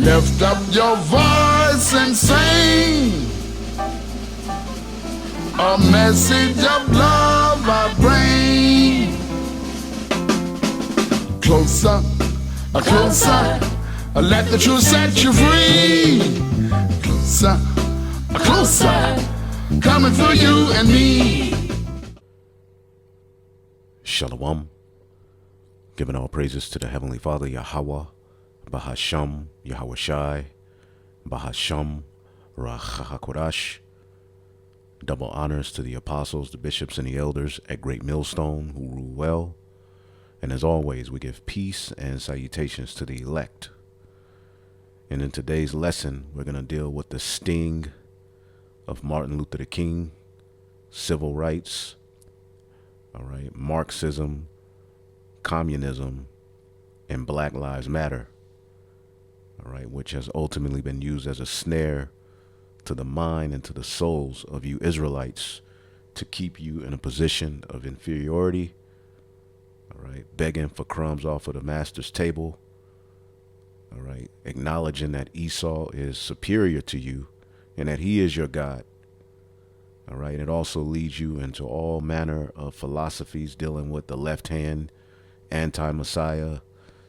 Lift up your voice and sing a message of love I bring. Closer, closer, let the truth set you free. Closer, closer, coming for you and me. Shalom. Giving all praises to the Heavenly Father, Yahweh, Bahasham, Yahweh Shai, Bahasham, Rachahakodash. Double honors to the apostles, the bishops, and the elders at Great Millstone who rule well. And as always, we give peace and salutations to the elect. And in today's lesson, we're going to deal with the sting of Martin Luther King, civil rights, all right, Marxism, communism, and Black Lives Matter, all right, which has ultimately been used as a snare to the mind and to the souls of you Israelites to keep you in a position of inferiority, all right, begging for crumbs off of the master's table, all right, acknowledging that Esau is superior to you and that he is your God. All right. And it also leads you into all manner of philosophies dealing with the left hand, anti-Messiah,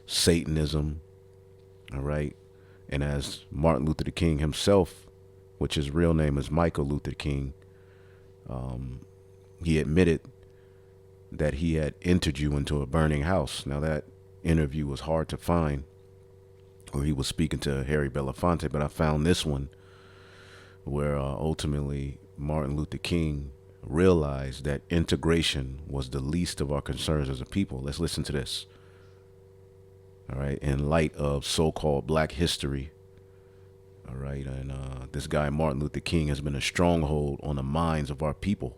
Satanism. All right. And as Martin Luther King himself, which his real name is Michael Luther King, he admitted that he had entered you into a burning house. Now that interview was hard to find, where he was speaking to Harry Belafonte, but I found this one where ultimately Martin Luther King realized that integration was the least of our concerns as a people. Let's listen to this. All right. In light of so-called black history. All right. And this guy, Martin Luther King, has been a stronghold on the minds of our people.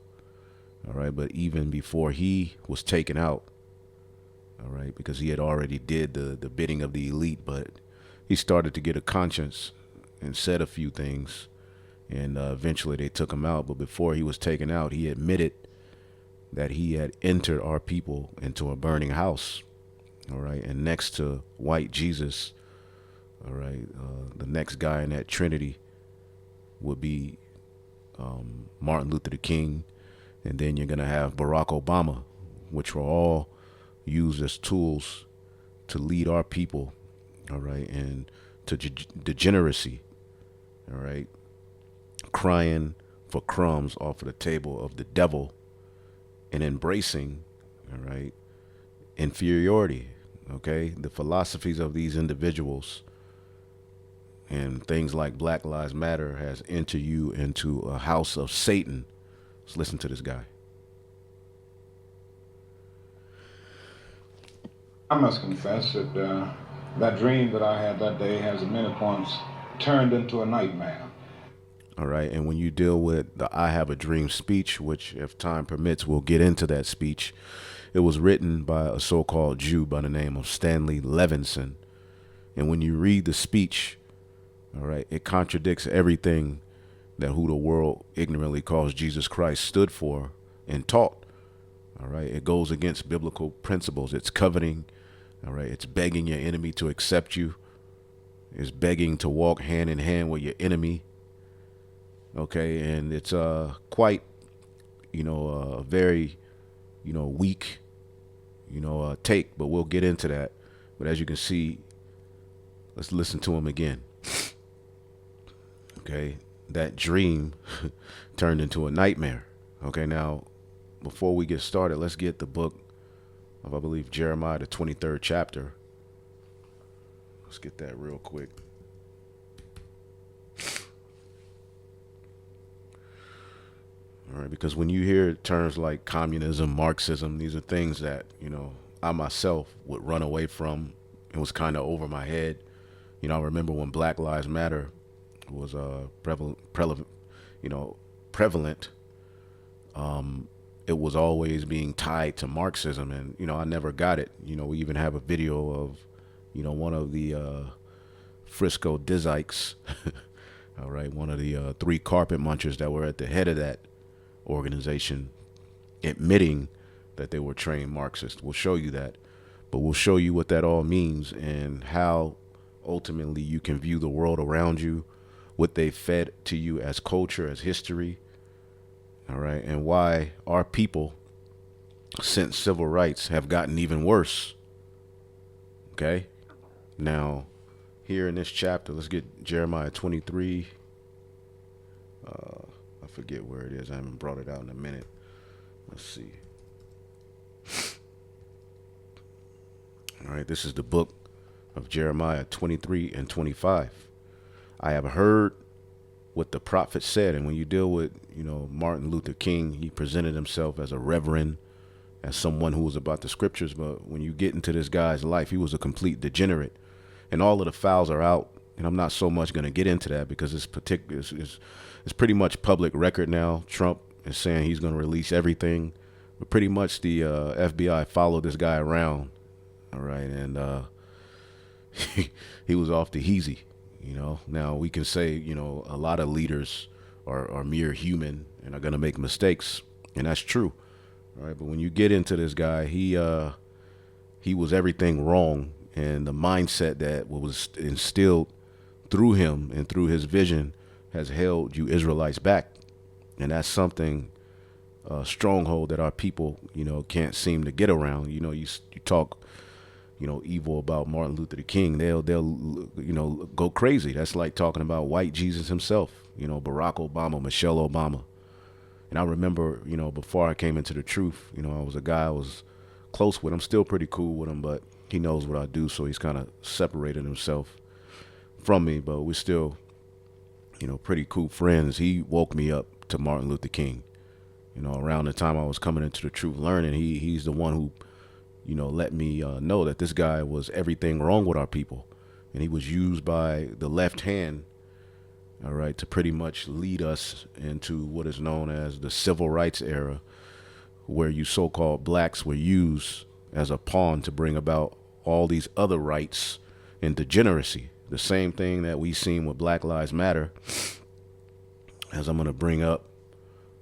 All right. But even before he was taken out. All right. Because he had already did the bidding of the elite, but he started to get a conscience and said a few things. And eventually they took him out. But before he was taken out, he admitted that he had entered our people into a burning house. All right. And next to white Jesus, all right, the next guy in that trinity would be Martin Luther King. And then you're going to have Barack Obama, which were all used as tools to lead our people. All right. And to degeneracy. All right. Crying for crumbs off of the table of the devil and embracing, all right, inferiority, okay? The philosophies of these individuals and things like Black Lives Matter has entered you into a house of Satan. Let's listen to this guy. I must confess that that dream that I had that day has at many points turned into a nightmare. All right. And when you deal with the I Have a Dream speech, which if time permits, we'll get into that speech. It was written by a so-called Jew by the name of Stanley Levinson. And when you read the speech, all right, it contradicts everything that who the world ignorantly calls Jesus Christ stood for and taught. All right. It goes against biblical principles. It's coveting. All right. It's begging your enemy to accept you. It's begging to walk hand in hand with your enemy. Okay, and it's quite, very, weak, take, but we'll get into that. But as you can see, let's listen to him again. Okay, that dream turned into a nightmare. Okay, now, before we get started, let's get the book of, I believe, Jeremiah, the 23rd chapter. Let's get that real quick. All right, because when you hear terms like communism, Marxism, these are things that, I myself would run away from. It was kind of over my head. I remember when Black Lives Matter was prevalent. It was always being tied to Marxism, and I never got it. We even have a video of, one of the Frisco Dizikes, all right, one of the 3 carpet munchers that were at the head of that organization, admitting that they were trained Marxists. We'll show you that, but we'll show you what that all means and how ultimately you can view the world around you, what they fed to you as culture, as history, all right, and why our people, since civil rights, have gotten even worse. Okay, now here in this chapter, let's get Jeremiah 23. I forget where it is. I haven't brought it out in a minute. Let's see. All right, this is the book of Jeremiah 23 and 25. I have heard what the prophet said. And when you deal with, Martin Luther King, he presented himself as a reverend, as someone who was about the scriptures. But when you get into this guy's life, he was a complete degenerate. And all of the files are out. And I'm not so much going to get into that because it's pretty much public record now. Trump is saying he's going to release everything. But pretty much the FBI followed this guy around. All right. And he was off the heezy. Now we can say, a lot of leaders are mere human and are going to make mistakes. And that's true. All right. But when you get into this guy, he was everything wrong. And the mindset that was instilled through him and through his vision has held you Israelites back. And that's something, a stronghold that our people, can't seem to get around. You talk, evil about Martin Luther King, they'll go crazy. That's like talking about white Jesus himself, Barack Obama, Michelle Obama. And I remember, before I came into the truth, I was a guy I was close with. I'm still pretty cool with him, but he knows what I do, so he's kind of separated himself from me, but we're still, pretty cool friends. He woke me up to Martin Luther King. Around the time I was coming into the truth learning, he's the one who, let me know that this guy was everything wrong with our people. And he was used by the left hand, all right, to pretty much lead us into what is known as the civil rights era, where you so-called blacks were used as a pawn to bring about all these other rights and degeneracy. The same thing that we seen with Black Lives Matter. As I'm going to bring up,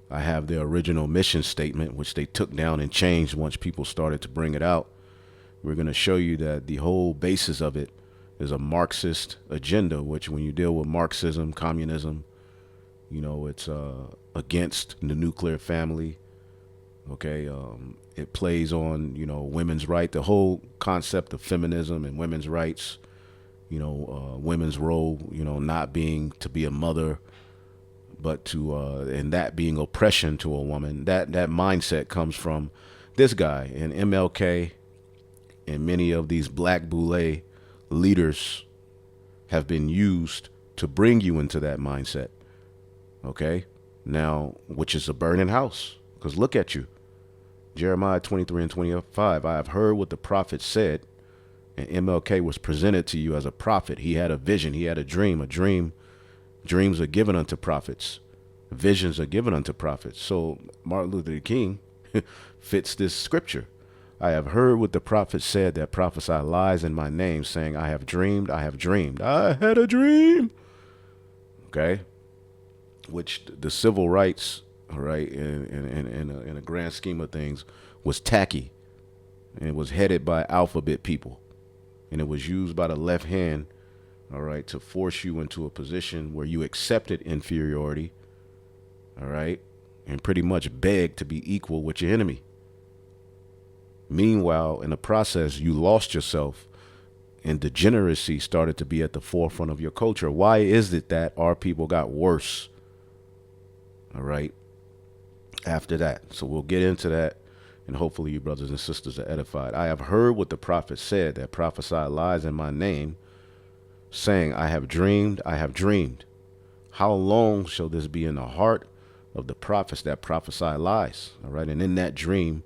I have the original mission statement, which they took down and changed once people started to bring it out. We're going to show you that the whole basis of it is a Marxist agenda, which when you deal with Marxism, communism, it's against the nuclear family. Okay, it plays on, women's right, the whole concept of feminism and women's rights, women's role, not being to be a mother, but to, and that being oppression to a woman. That mindset comes from this guy, and MLK and many of these black boule leaders have been used to bring you into that mindset. Okay, now, which is a burning house, because look at you. Jeremiah 23 and 25, I have heard what the prophet said, and MLK was presented to you as a prophet. He had a vision. He had a dream. Dreams are given unto prophets. Visions are given unto prophets. So Martin Luther King fits this scripture. I have heard what the prophet said that prophesy lies in my name, saying, I have dreamed, I have dreamed. I had a dream. Okay. Which the civil rights, all right, in a grand scheme of things, was tacky. And it was headed by alphabet people. And it was used by the left hand, all right, to force you into a position where you accepted inferiority, all right, and pretty much begged to be equal with your enemy. Meanwhile, in the process, you lost yourself and degeneracy started to be at the forefront of your culture. Why is it that our people got worse? All right. After that. So we'll get into that. And hopefully you brothers and sisters are edified. I have heard what the prophet said that prophesy lies in my name, saying, I have dreamed, I have dreamed. How long shall this be in the heart of the prophets that prophesy lies? All right. And in that dream,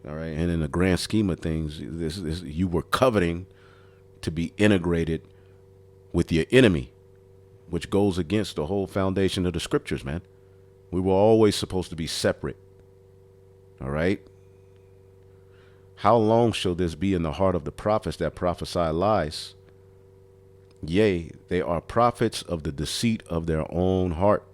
all right, and in the grand scheme of things, this you were coveting to be integrated with your enemy, which goes against the whole foundation of the scriptures, man. We were always supposed to be separate. All right. How long shall this be in the heart of the prophets that prophesy lies? Yea, they are prophets of the deceit of their own heart.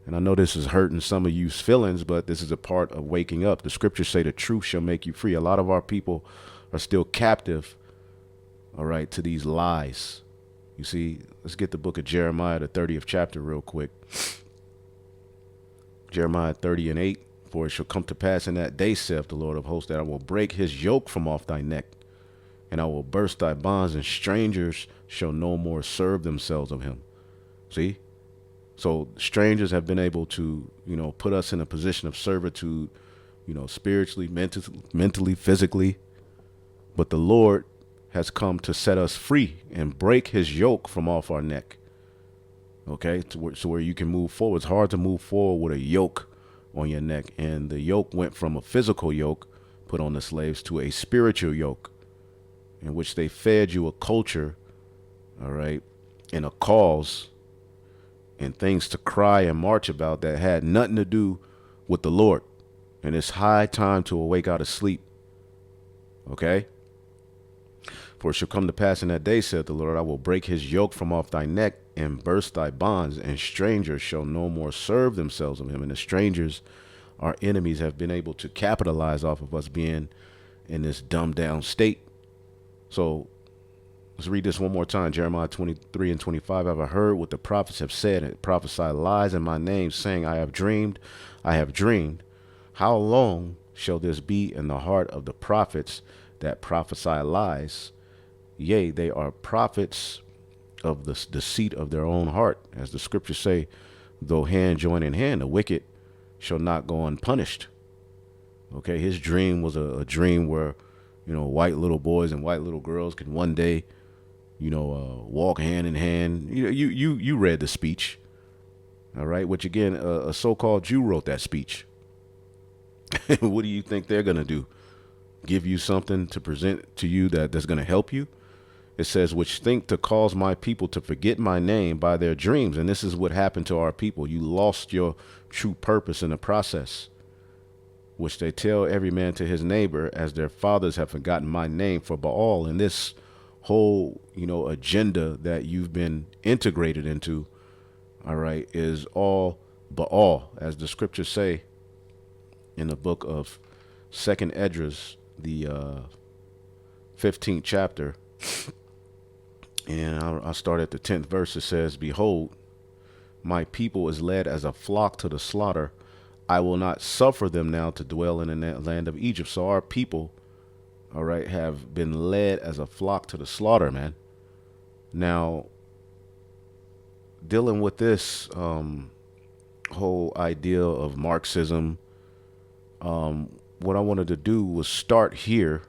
And I know this is hurting some of you's feelings, but this is a part of waking up. The scriptures say the truth shall make you free. A lot of our people are still captive, all right, to these lies. You see, let's get the book of Jeremiah, the 30th chapter, real quick. Jeremiah 30:8. For it shall come to pass in that day, saith the Lord of hosts, that I will break his yoke from off thy neck, and I will burst thy bonds, and strangers shall no more serve themselves of him. See? So strangers have been able to, put us in a position of servitude, spiritually, mentally, physically. But the Lord has come to set us free and break his yoke from off our neck. Okay, so where you can move forward. It's hard to move forward with a yoke on your neck. And the yoke went from a physical yoke put on the slaves to a spiritual yoke in which they fed you a culture, all right, and a cause and things to cry and march about that had nothing to do with the Lord. And it's high time to awake out of sleep. Okay? For it shall come to pass in that day, saith the Lord, I will break his yoke from off thy neck and burst thy bonds, and strangers shall no more serve themselves of him. And the strangers, our enemies, have been able to capitalize off of us being in this dumbed down state. So let's read this one more time. Jeremiah 23:25. Have I heard what the prophets have said, and prophesy lies in my name, saying, I have dreamed, I have dreamed. How long shall this be in the heart of the prophets that prophesy lies? Yea, they are prophets of the deceit of their own heart. As the scriptures say, though hand join in hand, the wicked shall not go unpunished. Okay, his dream was a dream where, white little boys and white little girls could one day, walk hand in hand. You read the speech, all right, which again, a so-called Jew wrote that speech. What do you think they're going to do? Give you something to present to you that's going to help you? It says, which think to cause my people to forget my name by their dreams. And this is what happened to our people. You lost your true purpose in the process, which they tell every man to his neighbor, as their fathers have forgotten my name for Baal. And this whole, agenda that you've been integrated into, all right, is all Baal, as the scriptures say in the book of 2nd Esdras, the 15th chapter. And I'll start at the 10th verse. It says, behold, my people is led as a flock to the slaughter. I will not suffer them now to dwell in the land of Egypt. So our people, all right, have been led as a flock to the slaughter, man. Now, dealing with this whole idea of Marxism, what I wanted to do was start here,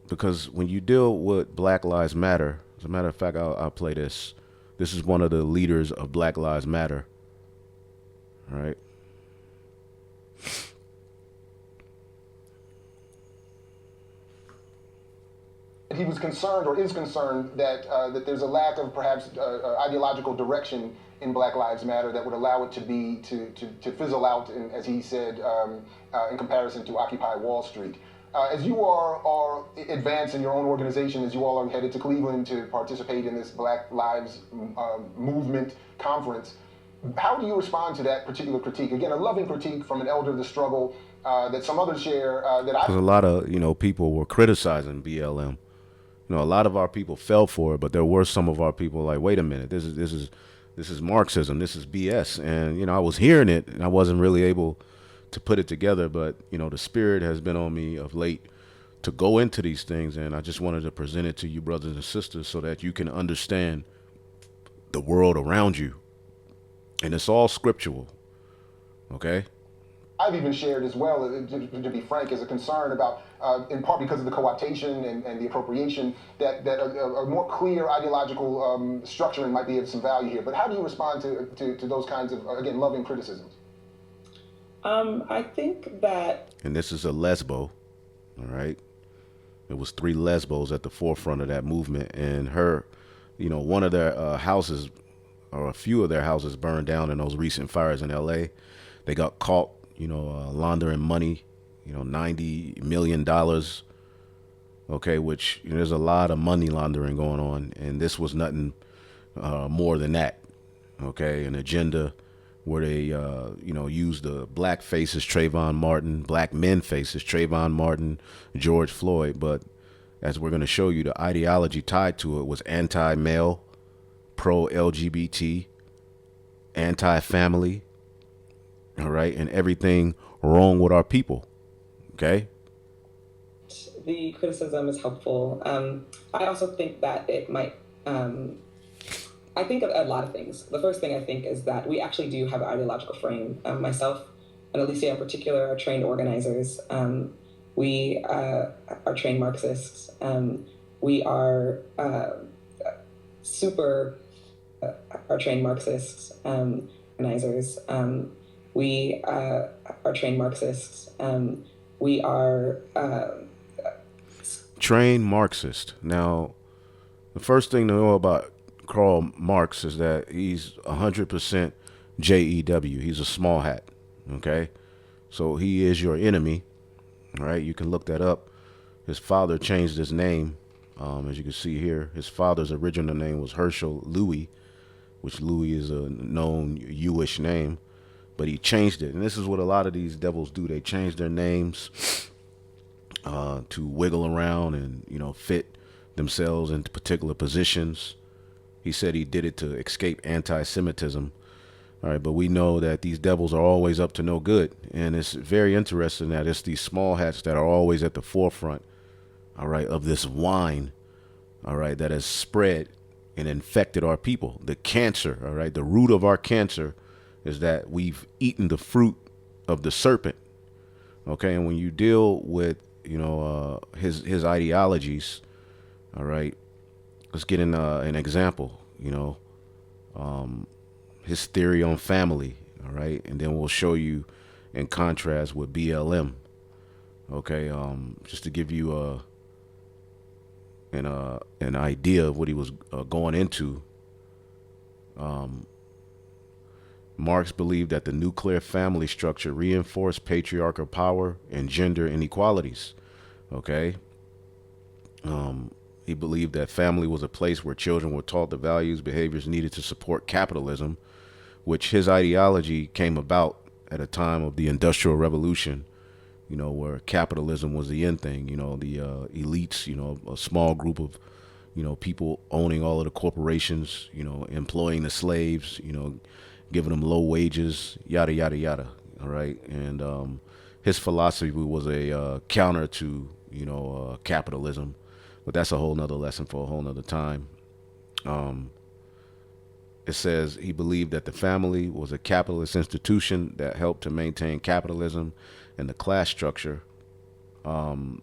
because when you deal with Black Lives Matter, as a matter of fact, I'll play this. This is one of the leaders of Black Lives Matter. All right. He was concerned, or is concerned, that that there's a lack of perhaps ideological direction in Black Lives Matter that would allow it to fizzle out, as he said, in comparison to Occupy Wall Street. As you are advanced in your own organization, as you all are headed to Cleveland to participate in this Black Lives Movement conference, how do you respond to that particular critique? Again, a loving critique from an elder of the struggle that some others share. Because a lot of people were criticizing BLM. A lot of our people fell for it, but there were some of our people like, wait a minute, this is Marxism, this is BS. And I was hearing it, and I wasn't really able to put it together, but the spirit has been on me of late to go into these things, and I just wanted to present it to you, brothers and sisters, so that you can understand the world around you. And it's all scriptural. Okay? I've even shared as well, to be frank, as a concern about, in part because of the co-optation and the appropriation, that a more clear ideological structuring might be of some value here. But how do you respond to those kinds of, again, loving criticisms? I think that... And this is a lesbo, all right? It was 3 lesbos at the forefront of that movement. And her, one of their houses, or a few of their houses, burned down in those recent fires in L.A. They got caught, laundering money, $90 million, okay, which there's a lot of money laundering going on. And this was nothing more than that, okay, an agenda where they, use the black faces, Trayvon Martin, black men faces, Trayvon Martin, George Floyd. But as we're going to show you, the ideology tied to it was anti-male, pro-LGBT, anti-family, all right, and everything wrong with our people, okay? The criticism is helpful. I also think that it might, I think of a lot of things. The first thing I think is that we actually do have an ideological frame. Myself and Alicia in particular are trained organizers. We are trained Marxists. We are are trained Marxists, organizers. We are trained Marxists. We are trained Marxist. Now, the first thing to know about Karl Marx is that he's 100% JEW. He's a small hat, okay? So he is your enemy, all right? You can look that up. His father changed his name. As you can see here, his father's original name was Herschel Louis, which Louis is a known Jewish name, but he changed it. And this is what a lot of these devils do. They change their names to wiggle around and, you know, fit themselves into particular positions. He said he did it to escape anti-Semitism. All right, but we know that these devils are always up to no good. And it's very interesting that it's these small hats that are always at the forefront, all right, of this wine, all right, that has spread and infected our people. The cancer, all right, the root of our cancer is that we've eaten the fruit of the serpent. Okay, and when you deal with, you know, his ideologies, all right, let's get in an example, you know, his theory on family, all right, and then we'll show you in contrast with BLM. Okay, just to give you an idea of what he was going into. Marx believed that the nuclear family structure reinforced patriarchal power and gender inequalities. Okay. He believed that family was a place where children were taught the values, behaviors needed to support capitalism, which his ideology came about at a time of the Industrial Revolution, you know, where capitalism was the end thing, you know, the elites, you know, a small group of, you know, people owning all of the corporations, you know, employing the slaves, you know, giving them low wages, yada, yada, yada. All right. And his philosophy was a counter to, you know, capitalism. But that's a whole nother lesson for a whole nother time. It says he believed that the family was a capitalist institution that helped to maintain capitalism and the class structure. And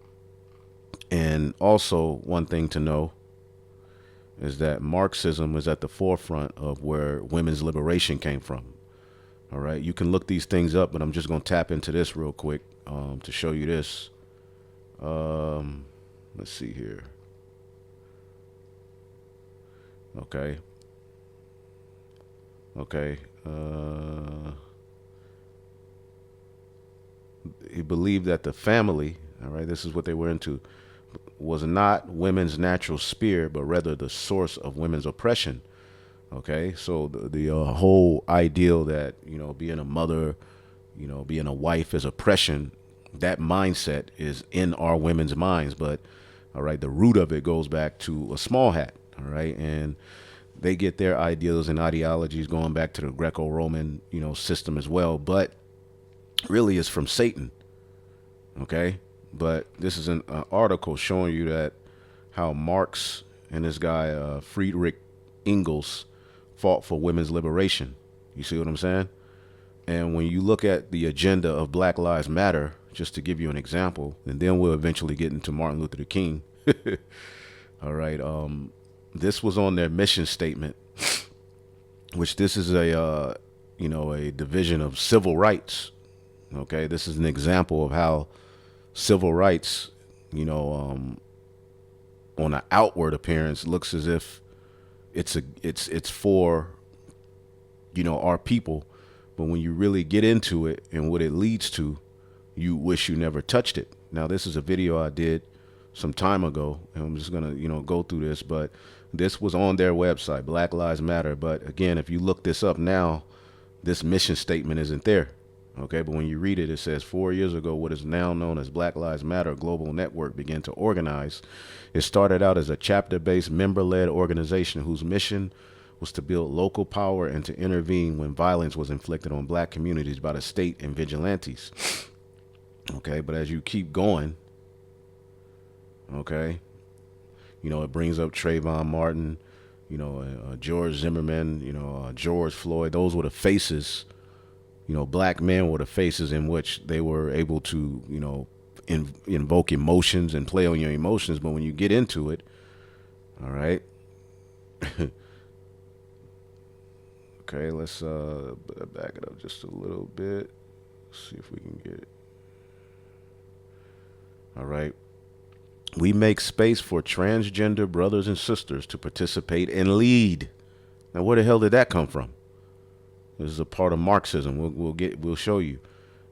also one thing to know is that Marxism is at the forefront of where women's liberation came from. All right, you can look these things up, but I'm just going to tap into this real quick to show you this. Let's see here. Okay. He believed that the family, all right, this is what they were into, was not women's natural sphere, but rather the source of women's oppression. Okay, so the whole ideal that, you know, being a mother, you know, being a wife is oppression, that mindset is in our women's minds. But, all right, the root of it goes back to a small hat, all right, and they get their ideals and ideologies going back to the Greco-Roman, you know, system as well, but really it's from Satan, okay? But this is an article showing you that how Marx and this guy, Friedrich Engels, fought for women's liberation. You see what I'm saying? And when you look at the agenda of Black Lives Matter, just to give you an example, and then we'll eventually get into Martin Luther King. All right. This was on their mission statement, which this is a, you know, a division of civil rights. Okay. This is an example of how civil rights, you know, on an outward appearance looks as if it's for, you know, our people. But when you really get into it and what it leads to, you wish you never touched it. Now, this is a video I did some time ago, and I'm just going to, you know, go through this, but this was on their website, Black Lives Matter. But again, if you look this up now, this mission statement isn't there. Okay, but when you read it, it says 4 years ago, what is now known as Black Lives Matter Global Network began to organize. It started out as a chapter-based, member-led organization whose mission was to build local power and to intervene when violence was inflicted on black communities by the state and vigilantes. Okay, but as you keep going, okay, it brings up Trayvon Martin, George Zimmerman, George Floyd. Those were the faces, black men were the faces in which they were able to, invoke emotions and play on your emotions. But when you get into it, all right. Okay, let's back it up just a little bit. See if we can get it. All right. We make space for transgender brothers and sisters to participate and lead. Now, where the hell did that come from? This is a part of Marxism. We'll show you.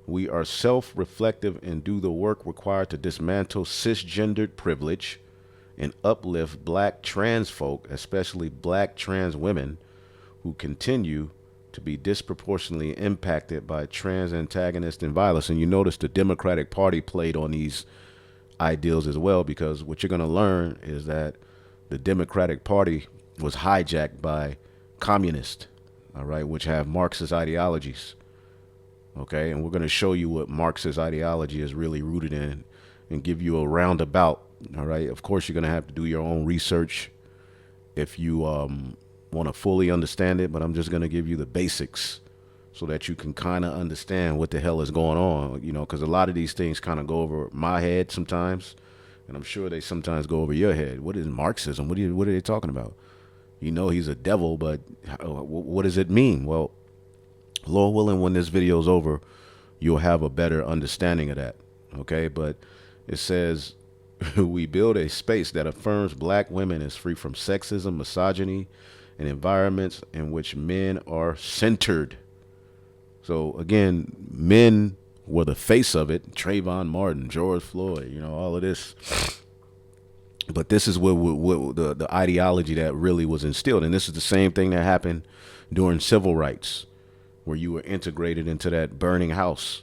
We are self-reflective and do the work required to dismantle cisgendered privilege and uplift black trans folk, especially black trans women, who continue to be disproportionately impacted by trans antagonists and violence. And you notice the Democratic Party played on these ideals as well, because what you're going to learn is that the Democratic Party was hijacked by communists, all right, which have Marxist ideologies. Okay, and we're going to show you what Marxist ideology is really rooted in and give you a roundabout. All right, of course, you're going to have to do your own research if you want to fully understand it, but I'm just going to give you the basics so that you can kind of understand what the hell is going on, because a lot of these things kind of go over my head sometimes, and I'm sure they sometimes go over your head. What is Marxism? What are they talking about? He's a devil, but what does it mean? Well, Lord willing, when this video is over, you'll have a better understanding of that. Okay, but it says we build a space that affirms black women as free from sexism, misogyny, and environments in which men are centered. So again, men were the face of it. Trayvon Martin, George Floyd, all of this. But this is what the ideology that really was instilled. And this is the same thing that happened during civil rights, where you were integrated into that burning house.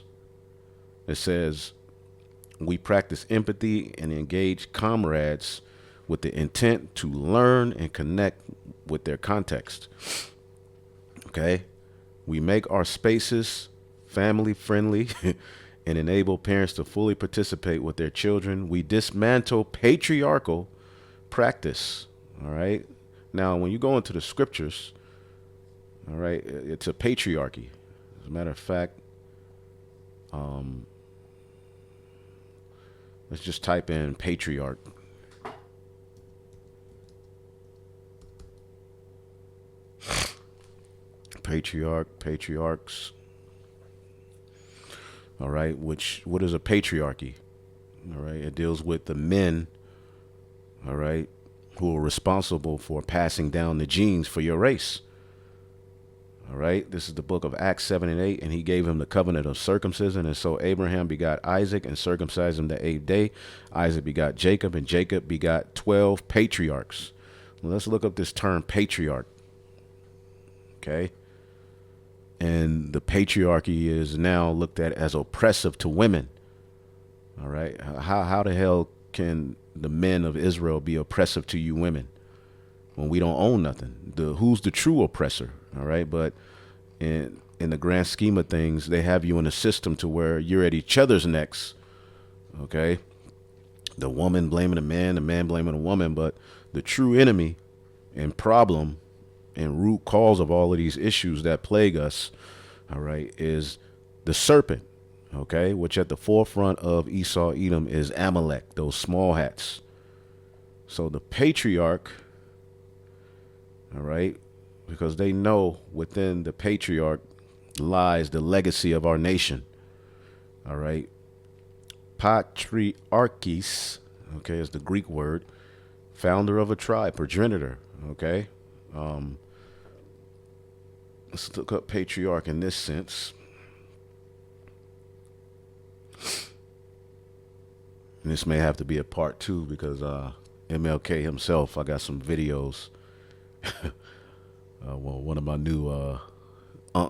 It says, we practice empathy and engage comrades with the intent to learn and connect with their context. Okay. We make our spaces family friendly and enable parents to fully participate with their children. We dismantle patriarchal practice. All right. Now, when you go into the scriptures, all right, it's a patriarchy. As a matter of fact, let's just type in patriarch. Patriarchs. All right, what is a patriarchy? All right, it deals with the men, all right, who are responsible for passing down the genes for your race. All right, this is the book of Acts 7 and 8, and he gave him the covenant of circumcision. And so Abraham begot Isaac and circumcised him the 8th day. Isaac begot Jacob, and Jacob begot 12 patriarchs. Well, let's look up this term patriarch. Okay. And the patriarchy is now looked at as oppressive to women. All right. How the hell can the men of Israel be oppressive to you women when we don't own nothing? Who's the true oppressor? All right. But in the grand scheme of things, they have you in a system to where you're at each other's necks. Okay. The woman blaming the man blaming the woman. But the true enemy and problem and root cause of all of these issues that plague us, all right, is the serpent, okay, which at the forefront of Esau, Edom is Amalek, those small hats. So the patriarch, all right, because they know within the patriarch lies the legacy of our nation, all right. Patriarchis, okay, is the Greek word, founder of a tribe, progenitor, okay. Let's look up patriarch in this sense. And this may have to be a part 2 because MLK himself, I got some videos. Well, one of my new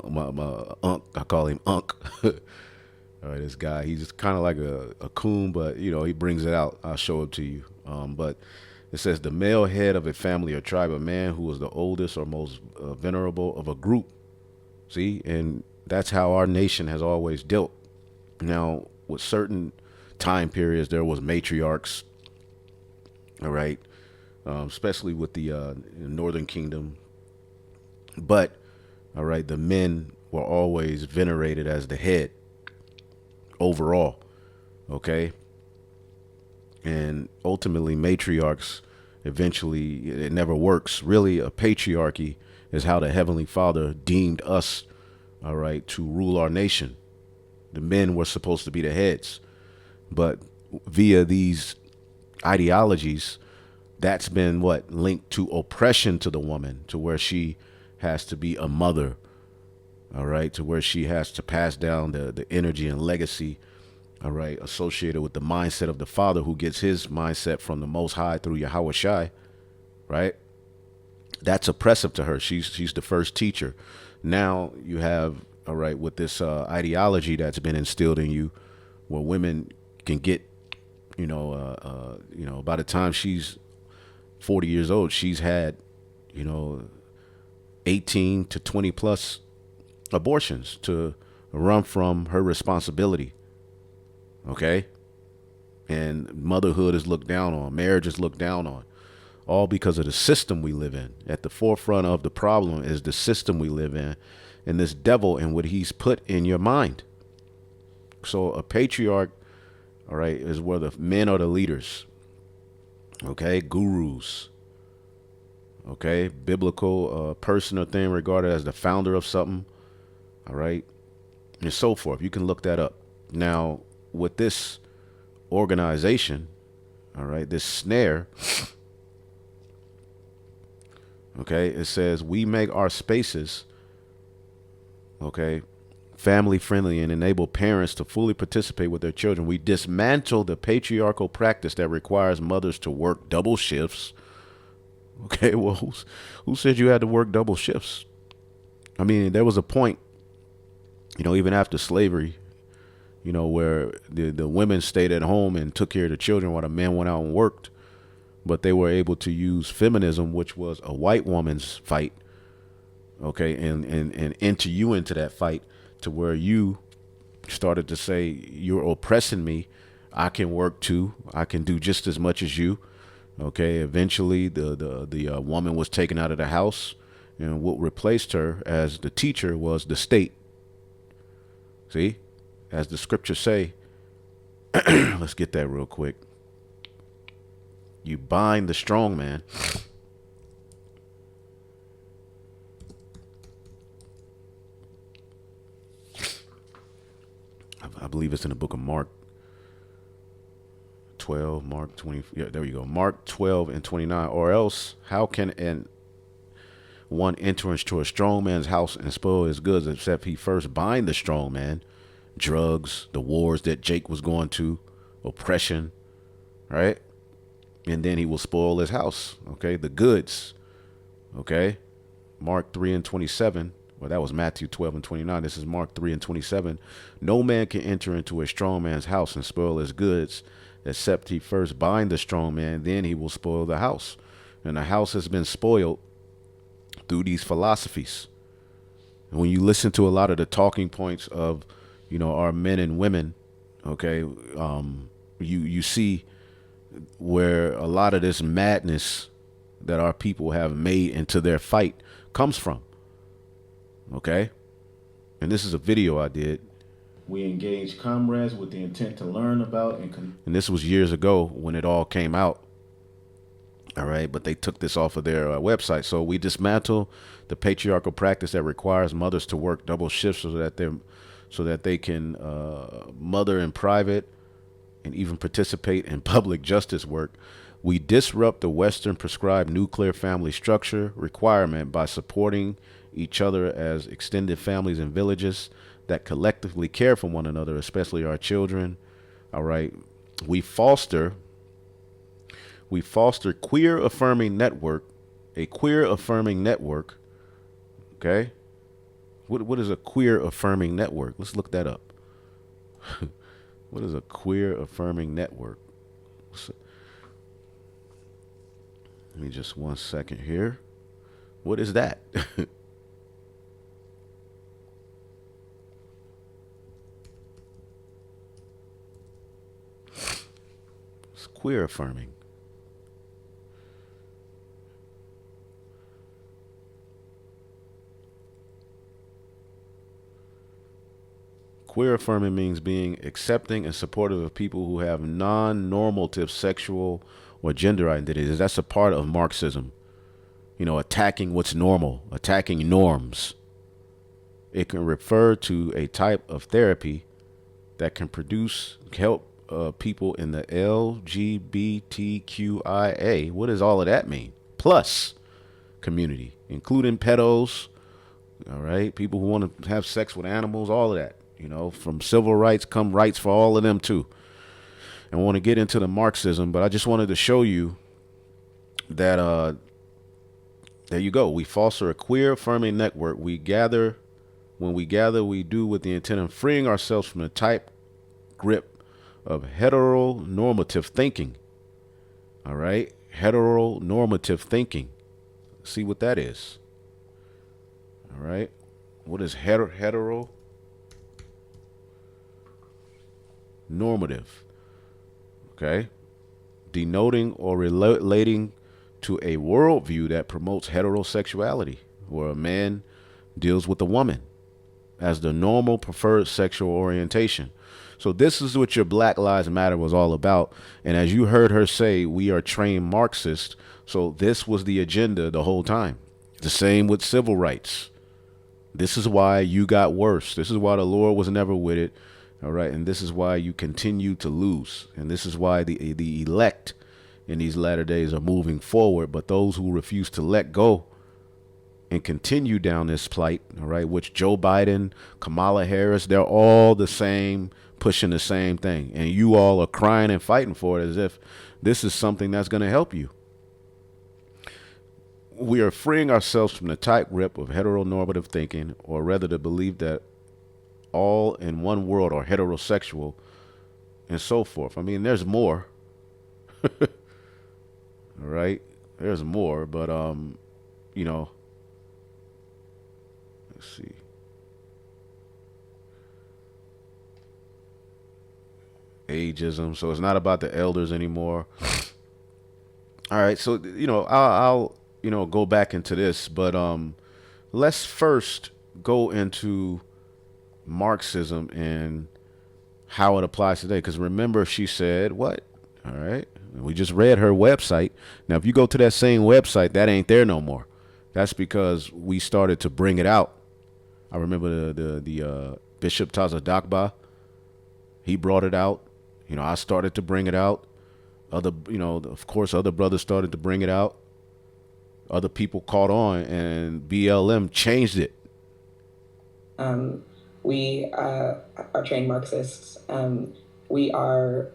my Unc. I call him Unc. All right, this guy, he's just kind of like a coon, but you know, he brings it out. I'll show it to you. But it says the male head of a family or tribe, a man who was the oldest or most venerable of a group. See, and that's how our nation has always dealt. Now, with certain time periods, there was matriarchs. All right, especially with the Northern Kingdom. But all right, the men were always venerated as the head overall. Okay. And ultimately, matriarchs, eventually, it never works. Really, a patriarchy is how the Heavenly Father deemed us, all right, to rule our nation. The men were supposed to be the heads. But via these ideologies, that's been what? Linked to oppression to the woman, to where she has to be a mother, all right, to where she has to pass down the energy and legacy, all right, associated with the mindset of the father, who gets his mindset from the Most High through Yahweh Shai, right? That's oppressive to her. She's the first teacher. Now you have, all right, with this ideology that's been instilled in you, where women can get, by the time she's 40 years old, she's had, 18 to 20 plus abortions to run from her responsibility. Okay. And motherhood is looked down on. Marriage is looked down on. All because of the system we live in. At the forefront of the problem is the system we live in, and this devil and what he's put in your mind. So a patriarch, all right, is where the men are the leaders. Okay. Gurus. Okay. Biblical person or thing regarded as the founder of something. All right. And so forth. You can look that up. Now, with this organization, all right, this Snare, okay, it says we make our spaces, okay, family friendly and enable parents to fully participate with their children. We dismantle the patriarchal practice that requires mothers to work double shifts. Okay, well, who said you had to work double shifts? I mean, there was a point, even after slavery, where the women stayed at home and took care of the children while the men went out and worked. But they were able to use feminism, which was a white woman's fight, okay, and enter you into that fight, to where you started to say, you're oppressing me. I can work too. I can do just as much as you. Okay. Eventually, the woman was taken out of the house, and what replaced her as the teacher was the state. See? As the scriptures say, let's get that real quick. You bind the strong man. I believe it's in the book of Mark 12, Mark 20. Yeah, there you go. Mark 12 and 29. Or else, how can one enter into a strong man's house and spoil his goods, except he first bind the strong man? Drugs, the wars that Jake was going to, oppression, right? And then he will spoil his house, okay? The goods, okay? Mark 3 and 27. Well, that was Matthew 12 and 29. This is Mark 3 and 27. No man can enter into a strong man's house and spoil his goods, except he first bind the strong man, then he will spoil the house. And the house has been spoiled through these philosophies. And when you listen to a lot of the talking points of, our men and women, okay, you see where a lot of this madness that our people have made into their fight comes from. Okay. And this is a video I did. We engaged comrades with the intent to learn about and this was years ago when it all came out. All right. But they took this off of their website. So we dismantle the patriarchal practice that requires mothers to work double shifts so that they can mother in private and even participate in public justice work. We disrupt the Western prescribed nuclear family structure requirement by supporting each other as extended families and villages that collectively care for one another, especially our children. All right. We foster queer affirming network, a queer affirming network. Okay. What is a queer affirming network? Let's look that up. What is a queer affirming network? Let me just 1 second here. What is that? It's queer affirming. Queer affirming means being accepting and supportive of people who have non-normative sexual or gender identities. That's a part of Marxism. You know, attacking what's normal, attacking norms. It can refer to a type of therapy that can help people in the LGBTQIA. What does all of that mean? Plus community, including pedos, all right, people who want to have sex with animals, all of that. You know, from civil rights come rights for all of them too. And I want to get into the Marxism, but I just wanted to show you that there you go. We foster a queer affirming network. When we gather, we do with the intent of freeing ourselves from the tight grip of heteronormative thinking. All right, heteronormative thinking. See what that is. All right, what is hetero? Normative, okay, denoting or relating to a worldview that promotes heterosexuality, where a man deals with a woman as the normal preferred sexual orientation. So this is what your Black Lives Matter was all about. And as you heard her say, we are trained Marxists. So this was the agenda the whole time. The same with civil rights. This is why you got worse. This is why the Lord was never with it. All right. And this is why you continue to lose. And this is why the elect in these latter days are moving forward. But those who refuse to let go and continue down this plight, all right, which Joe Biden, Kamala Harris, they're all the same, pushing the same thing. And you all are crying and fighting for it as if this is something that's going to help you. We are freeing ourselves from the tight grip of heteronormative thinking, or rather to believe that all in one world are heterosexual and so forth. I mean, there's more. All right. There's more, but, you know, let's see. Ageism. So it's not about the elders anymore. All right. So, you know, I'll you know, go back into this, but let's first go into Marxism and how it applies today. Because remember, she said what? All right. We just read her website. Now, if you go to that same website, that ain't there no more. That's because we started to bring it out. I remember the Bishop Tazadakba. He brought it out. You know, I started to bring it out. Other, you know, of course, other brothers started to bring it out. Other people caught on, and BLM changed it. We are trained Marxists. We are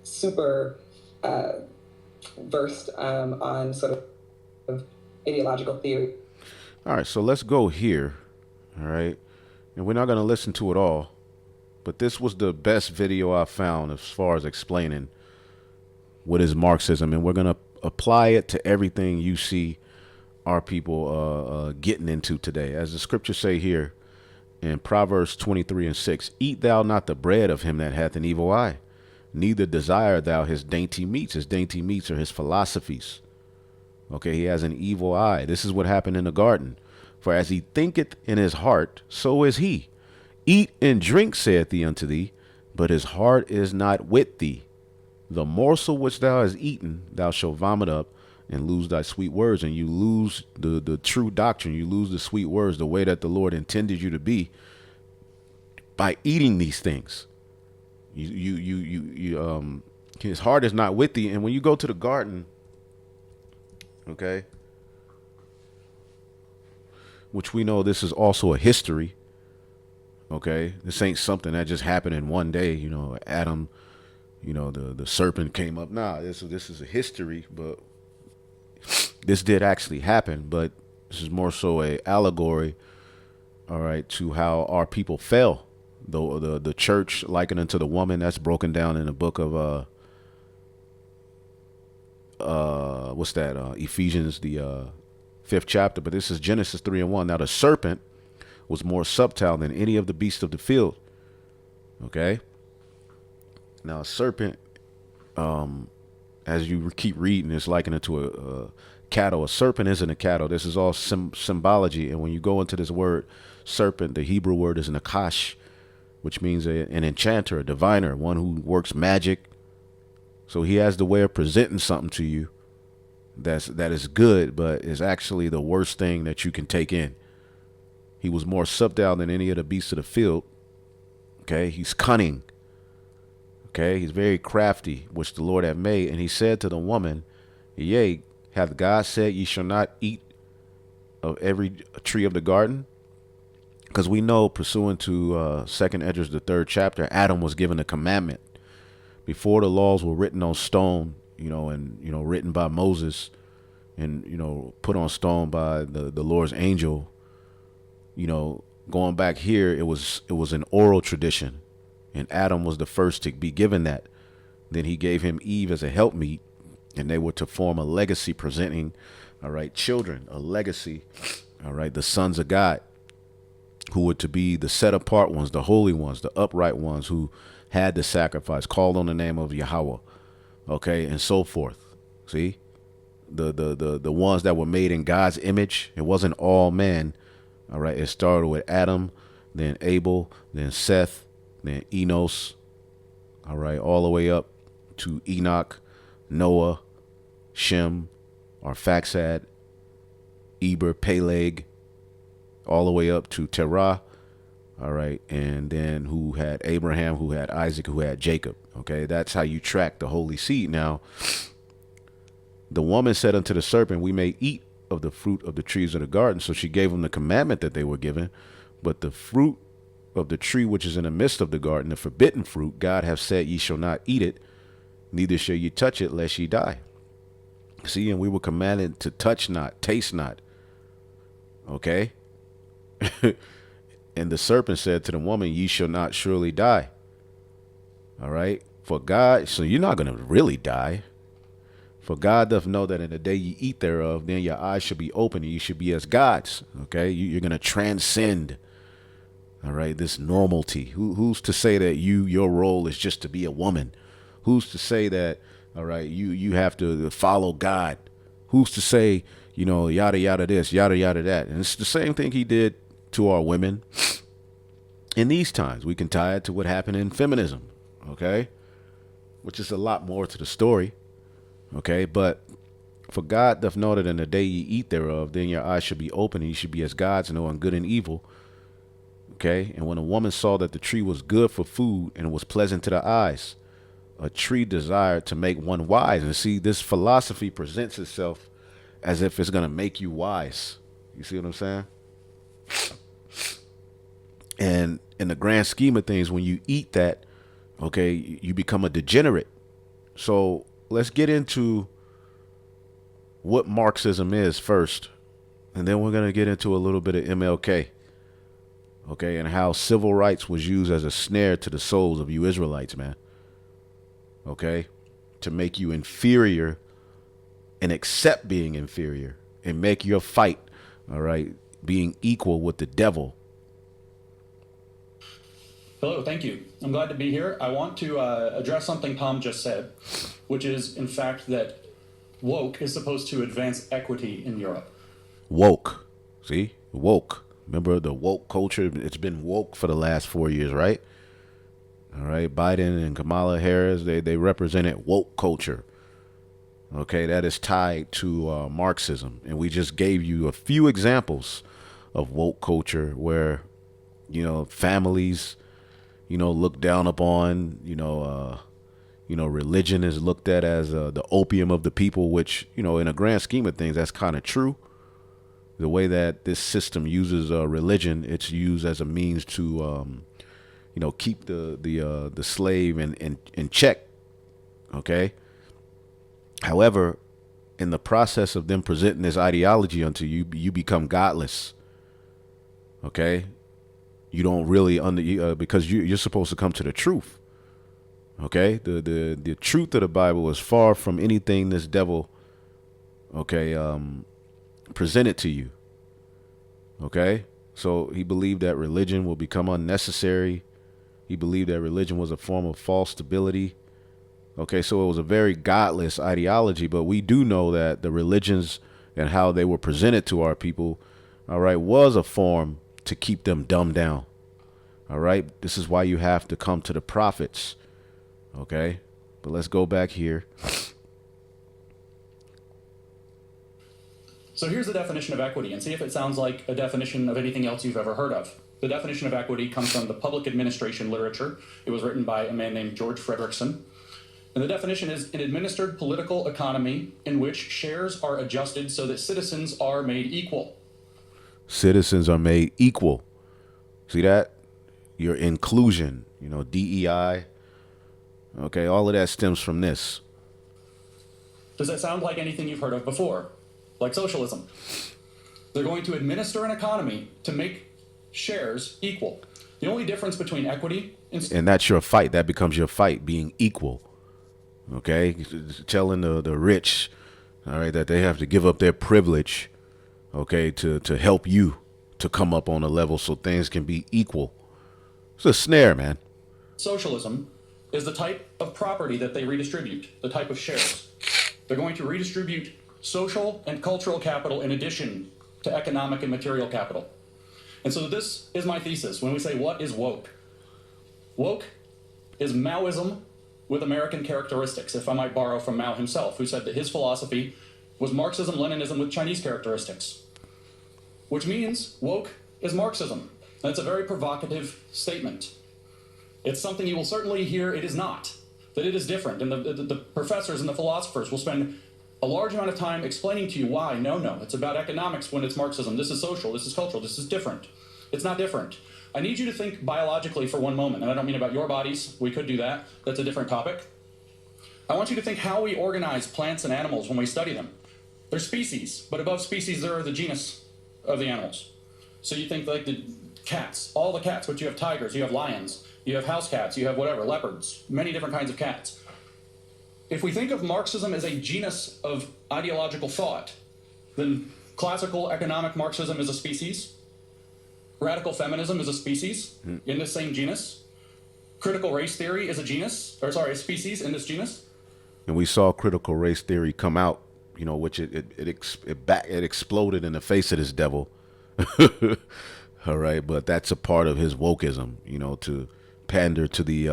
super versed on sort of ideological theory. All right, so let's go here. All right, and we're not going to listen to it all, but this was the best video I found as far as explaining what is Marxism, and we're going to apply it to everything you see our people getting into today. As the scriptures say here in Proverbs 23:6, eat thou not the bread of him that hath an evil eye, neither desire thou his dainty meats. His dainty meats are his philosophies. Okay, he has an evil eye. This is what happened in the garden. For as he thinketh in his heart, so is he. Eat and drink, saith he unto thee, but his heart is not with thee. The morsel which thou hast eaten, thou shalt vomit up and lose thy sweet words. And you lose the true doctrine. You lose the sweet words, the way that the Lord intended you to be, by eating these things. His heart is not with thee. And when you go to the garden, okay, which we know this is also a history. Okay, this ain't something that just happened in one day. You know, Adam, you know, the serpent came up. Nah, this is a history, but this did actually happen. But this is more so a allegory all right, to how our people fell. The church likened unto the woman, that's broken down in the book of what's that? Ephesians, the 5th chapter. But this is Genesis 3:1. Now the serpent was more subtle than any of the beasts of the field. Okay. Now a serpent, as you keep reading, it's likened into a cattle. A serpent isn't a cattle. This is all symbology. And when you go into this word serpent, the Hebrew word is nakash, which means an enchanter, a diviner, one who works magic. So he has the way of presenting something to you that is good, but is actually the worst thing that you can take in. He was more subtle than any of the beasts of the field. Okay, he's cunning. Okay, he's very crafty, which the Lord hath made. And he said to the woman, yea, hath God said ye shall not eat of every tree of the garden? Because we know, pursuant to 2 Esdras, the 3rd chapter, Adam was given a commandment. Before the laws were written on stone, and, written by Moses and, put on stone by the Lord's angel, going back here, it was an oral tradition. And Adam was the first to be given that. Then he gave him Eve as a helpmeet, and they were to form a legacy presenting, all right, children, a legacy, all right, the sons of God, who were to be the set apart ones, the holy ones, the upright ones who had the sacrifice, called on the name of Yahweh, okay, and so forth. See, the ones that were made in God's image. It wasn't all men, all right. It started with Adam, then Abel, then Seth, then Enos, all right, all the way up to Enoch, Noah, Shem, Arphaxad, Eber, Peleg, all the way up to Terah, all right, and then who had Abraham, who had Isaac, who had Jacob. Okay, that's how you track the holy seed. Now, the woman said unto the serpent, we may eat of the fruit of the trees of the garden. So she gave them the commandment that they were given, but the fruit of the tree which is in the midst of the garden, the forbidden fruit, God hath said, ye shall not eat it, neither shall ye touch it, lest ye die. See, and we were commanded to touch not, taste not. Okay. And the serpent said to the woman, ye shall not surely die. All right. For God, so you're not going to really die. For God doth know that in the day ye eat thereof, then your eyes shall be open and you should be as gods. Okay. You're going to transcend. All right. This normality. Who's to say that your role is just to be a woman? Who's to say that, all right, you have to follow God? Who's to say, yada, yada this, yada, yada that. And it's the same thing he did to our women in these times. We can tie it to what happened in feminism, okay, which is a lot more to the story, okay. But for God doth know that in the day ye eat thereof, then your eyes should be open and you should be as gods, knowing good and evil, okay. And when a woman saw that the tree was good for food and was pleasant to the eyes, a tree desired to make one wise. And see, this philosophy presents itself as if it's going to make you wise. You see what I'm saying? And in the grand scheme of things, when you eat that, okay, you become a degenerate. So let's get into what Marxism is first. And then we're going to get into a little bit of MLK. Okay, and how civil rights was used as a snare to the souls of you Israelites, man. Okay, to make you inferior and accept being inferior and make your fight, all right, being equal with the devil. Hello, thank you. I'm glad to be here. I want to address something Tom just said, which is, in fact, that woke is supposed to advance equity in Europe. Woke. See? Woke. Remember the woke culture? It's been woke for the last 4 years, right? All right. Biden and Kamala Harris, they represented woke culture. Okay. That is tied to Marxism. And we just gave you a few examples of woke culture where, families, looked down upon, religion is looked at as the opium of the people, which, in a grand scheme of things, that's kind of true. The way that this system uses religion, it's used as a means to, keep the slave in check. Okay. However, in the process of them presenting this ideology unto you, you become godless. Okay. You don't really because you're supposed to come to the truth. Okay, the truth of the Bible is far from anything this devil, okay, presented to you. Okay, so he believed that religion will become unnecessary. He believed that religion was a form of false stability. Okay, so it was a very godless ideology, but we do know that the religions and how they were presented to our people, all right, was a form to keep them dumbed down. All right, this is why you have to come to the prophets. Okay, but let's go back here. So here's the definition of equity, and see if it sounds like a definition of anything else you've ever heard of. The definition of equity comes from the public administration literature. It was written by a man named George Frederickson. And the definition is an administered political economy in which shares are adjusted so that citizens are made equal. Citizens are made equal. See that? Your inclusion, DEI. Okay, all of that stems from this. Does that sound like anything you've heard of before? Like socialism. They're going to administer an economy to make shares equal. The only difference between equity and that's your fight. That becomes your fight, being equal. Okay, telling the rich, all right, that they have to give up their privilege, okay, to help you to come up on a level so things can be equal. It's a snare, man. Socialism is the type of property that they redistribute, the type of shares. They're going to redistribute social and cultural capital in addition to economic and material capital. And so this is my thesis when we say, what is woke? Woke is Maoism with American characteristics, if I might borrow from Mao himself, who said that his philosophy was Marxism, Leninism with Chinese characteristics, which means woke is Marxism. That's a very provocative statement. It's something you will certainly hear it is not, that it is different. And the professors and the philosophers will spend a large amount of time explaining to you why. No, it's about economics when it's Marxism. This is social, this is cultural, this is different. It's not different. I need you to think biologically for one moment, and I don't mean about your bodies. We could do that. That's a different topic. I want you to think how we organize plants and animals when we study them. They're species, but above species there are the genus of the animals. So you think like the cats, all the cats, but you have tigers, you have lions, you have house cats, you have whatever, leopards, many different kinds of cats. If we think of Marxism as a genus of ideological thought, then classical economic Marxism is a species. Radical feminism is a species in this same genus. Critical race theory is a species in this genus. And we saw critical race theory come out, which it exploded in the face of this devil. All right, but that's a part of his wokeism, to pander to the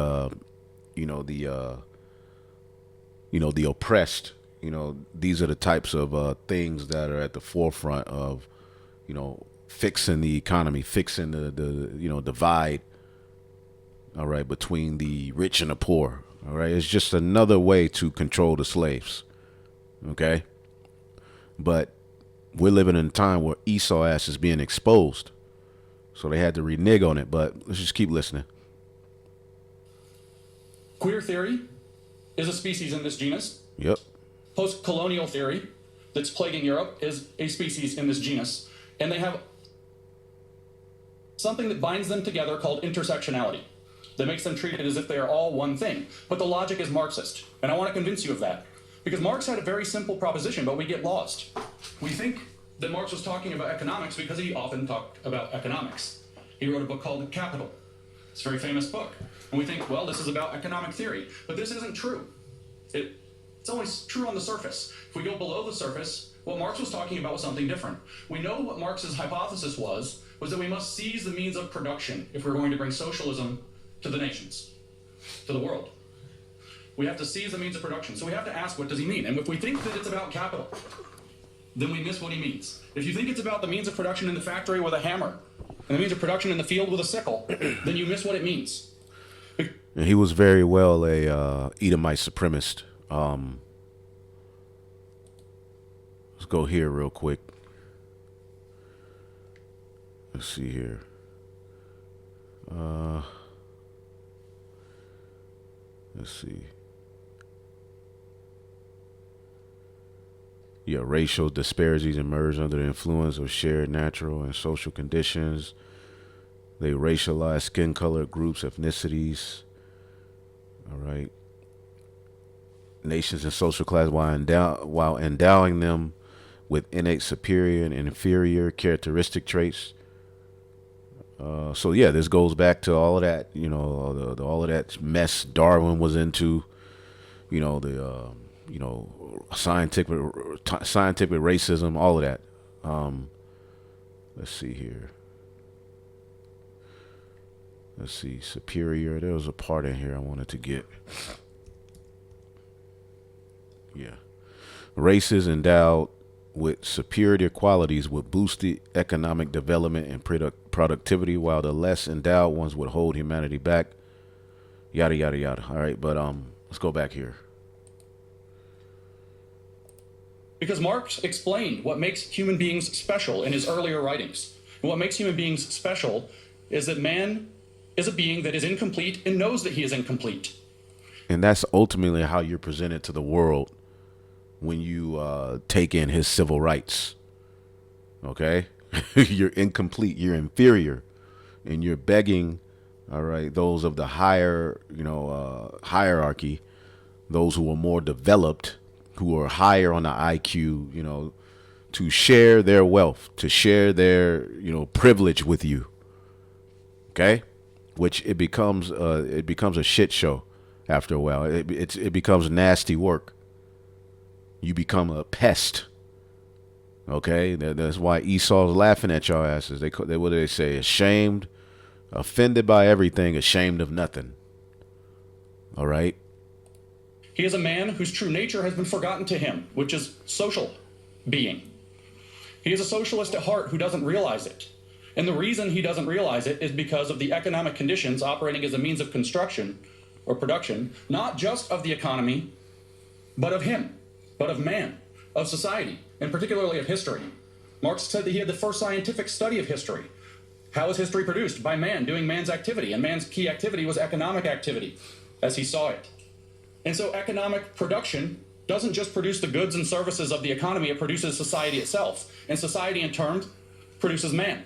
the oppressed. These are the types of things that are at the forefront of, fixing the economy, fixing the divide, all right, between the rich and the poor. All right, it's just another way to control the slaves. Okay, but we're living in a time where Esau ass is being exposed, so they had to renege on it. But let's just keep listening. Queer theory is a species in this genus. Yep. Post-colonial theory that's plaguing Europe is a species in this genus, and they have something that binds them together called intersectionality that makes them treated as if they are all one thing. But the logic is Marxist, and I want to convince you of that. Because Marx had a very simple proposition, but we get lost. We think that Marx was talking about economics because he often talked about economics. He wrote a book called Capital. It's a very famous book. And we think, well, this is about economic theory. But this isn't true. It's only true on the surface. If we go below the surface, what Marx was talking about was something different. We know what Marx's hypothesis was that we must seize the means of production if we're going to bring socialism to the nations, to the world. We have to seize the means of production. So we have to ask, what does he mean? And if we think that it's about capital, then we miss what he means. If you think it's about the means of production in the factory with a hammer and the means of production in the field with a sickle, then you miss what it means. And he was very well a Edomite supremacist. Let's go here real quick. Let's see here. Let's see. Yeah, racial disparities emerge under the influence of shared natural and social conditions. They racialize skin color groups, ethnicities. All right. Nations and social class while endowing them with innate superior and inferior characteristic traits. So yeah, this goes back to all of that, all of that mess Darwin was into, the scientific racism, all of that. Let's see here. Let's see, superior. There was a part in here I wanted to get. Yeah. Races endowed with superior qualities would boost the economic development and productivity, while the less endowed ones would hold humanity back. Yada, yada, yada. All right, but let's go back here. Because Marx explained what makes human beings special in his earlier writings. And what makes human beings special is that man is a being that is incomplete and knows that he is incomplete. And that's ultimately how you're presented to the world when you take in his civil rights. Okay? You're incomplete, you're inferior, and you're begging, all right, those of the higher, hierarchy, those who are more developed, who are higher on the IQ, to share their wealth, to share their, privilege with you. Okay? Which it becomes a shit show after a while. It becomes nasty work. You become a pest. Okay? That's why Esau's laughing at y'all asses. What do they say? Ashamed, offended by everything, ashamed of nothing. All right? He is a man whose true nature has been forgotten to him, which is social being. He is a socialist at heart who doesn't realize it. And the reason he doesn't realize it is because of the economic conditions operating as a means of construction or production, not just of the economy, but of him, but of man, of society, and particularly of history. Marx said that he had the first scientific study of history. How is history produced? By man, doing man's activity. And man's key activity was economic activity, as he saw it. And so economic production doesn't just produce the goods and services of the economy, it produces society itself. And society, in turn, produces man.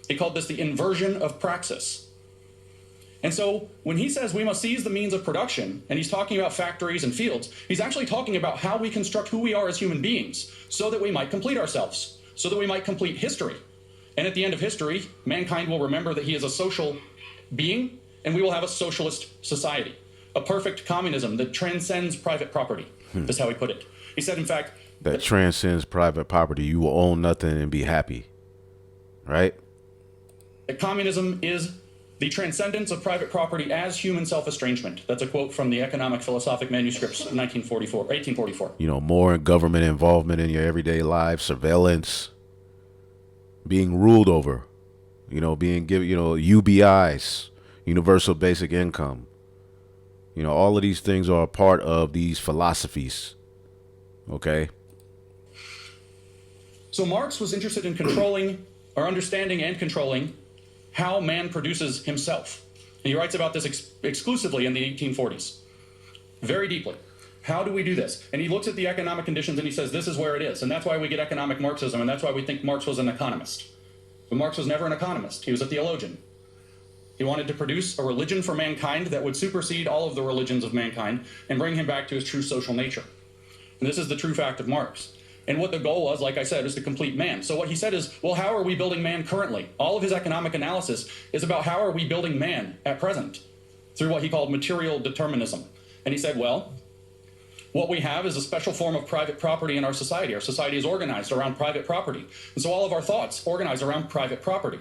He called this the inversion of praxis. And so when he says we must seize the means of production, and he's talking about factories and fields, he's actually talking about how we construct who we are as human beings so that we might complete ourselves, so that we might complete history. And at the end of history, mankind will remember that he is a social being, and we will have a socialist society, a perfect communism that transcends private property. That's how he put it. He said, in fact, that transcends private property. You will own nothing and be happy. Right? That communism is the transcendence of private property as human self-estrangement. That's a quote from the Economic Philosophic Manuscripts of 1844. More government involvement in your everyday life, surveillance, being ruled over, being given, UBIs, universal basic income. All of these things are a part of these philosophies. Okay? So Marx was interested in controlling, or understanding and controlling, how man produces himself. And he writes about this exclusively in the 1840s, very deeply. How do we do this? And he looks at the economic conditions and he says, this is where it is. And that's why we get economic Marxism, and that's why we think Marx was an economist. But Marx was never an economist. He was a theologian. He wanted to produce a religion for mankind that would supersede all of the religions of mankind and bring him back to his true social nature. And this is the true fact of Marx. And what the goal was, like I said, is to complete man. So what he said is, well, how are we building man currently? All of his economic analysis is about how are we building man at present through what he called material determinism. And he said, well, what we have is a special form of private property in our society. Our society is organized around private property. And so all of our thoughts organize around private property.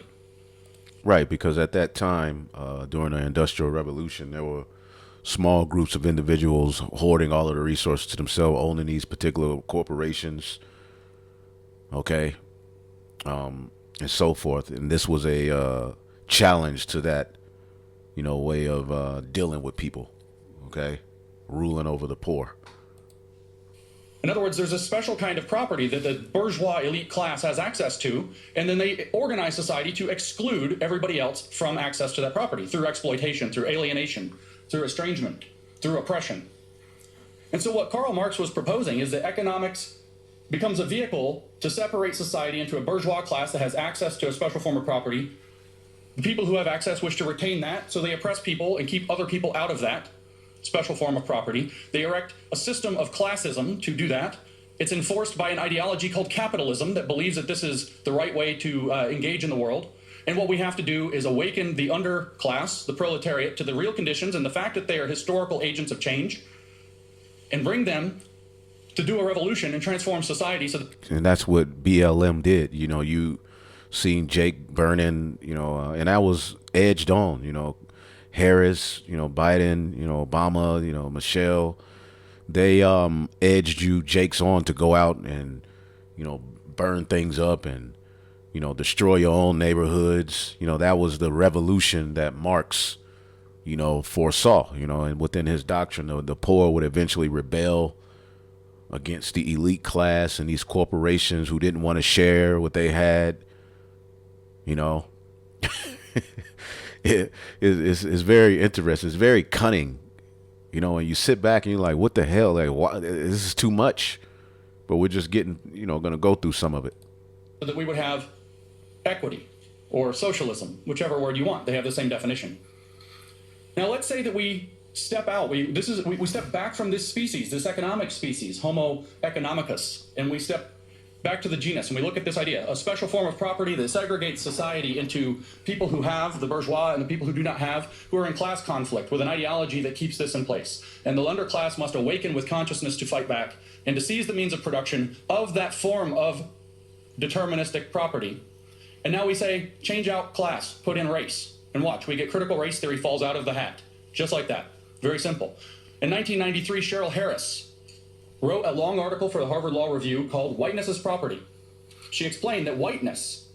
Right, because at that time, during the Industrial Revolution, there were small groups of individuals hoarding all of the resources to themselves, owning these particular corporations, okay, and so forth. And this was a challenge to that, way of dealing with people, okay, ruling over the poor. In other words, there's a special kind of property that the bourgeois elite class has access to, and then they organize society to exclude everybody else from access to that property through exploitation, through alienation, through estrangement, through oppression. And so what Karl Marx was proposing is that economics becomes a vehicle to separate society into a bourgeois class that has access to a special form of property The people who have access wish to retain that, so they oppress people and keep other people out of that special form of property. They erect a system of classism to do that. It's enforced by an ideology called capitalism that believes that this is the right way to engage in the world. And what we have to do is awaken the underclass, the proletariat, to the real conditions and the fact that they are historical agents of change, and bring them to do a revolution and transform society. And that's what BLM did. You know, you seen Jake burning, you know, and that was edged on, you know, Harris, you know, Biden, you know, Obama, you know, Michelle, they edged you Jakes on to go out and, you know, burn things up and, you know, destroy your own neighborhoods. You know, that was the revolution that Marx, you know, foresaw, you know, and within his doctrine, the poor would eventually rebel against the elite class and these corporations who didn't want to share what they had, you know. It's very interesting. It's very cunning, you know, and you sit back and you're like, what the hell? Like, why? This is too much. But we're just getting, you know, going to go through some of it. So that we would have equity or socialism, whichever word you want. They have the same definition. Now, let's say that we step out. We step back from this species, this economic species, Homo economicus, and we step back to the genus, and we look at this idea, a special form of property that segregates society into people who have, the bourgeois, and the people who do not have, who are in class conflict with an ideology that keeps this in place. And the underclass must awaken with consciousness to fight back and to seize the means of production of that form of deterministic property. And now we say, change out class, put in race, and watch, we get critical race theory falls out of the hat, just like that. Very simple. In 1993, Cheryl Harris wrote a long article for the Harvard Law Review called Whiteness is Property. She explained that whiteness,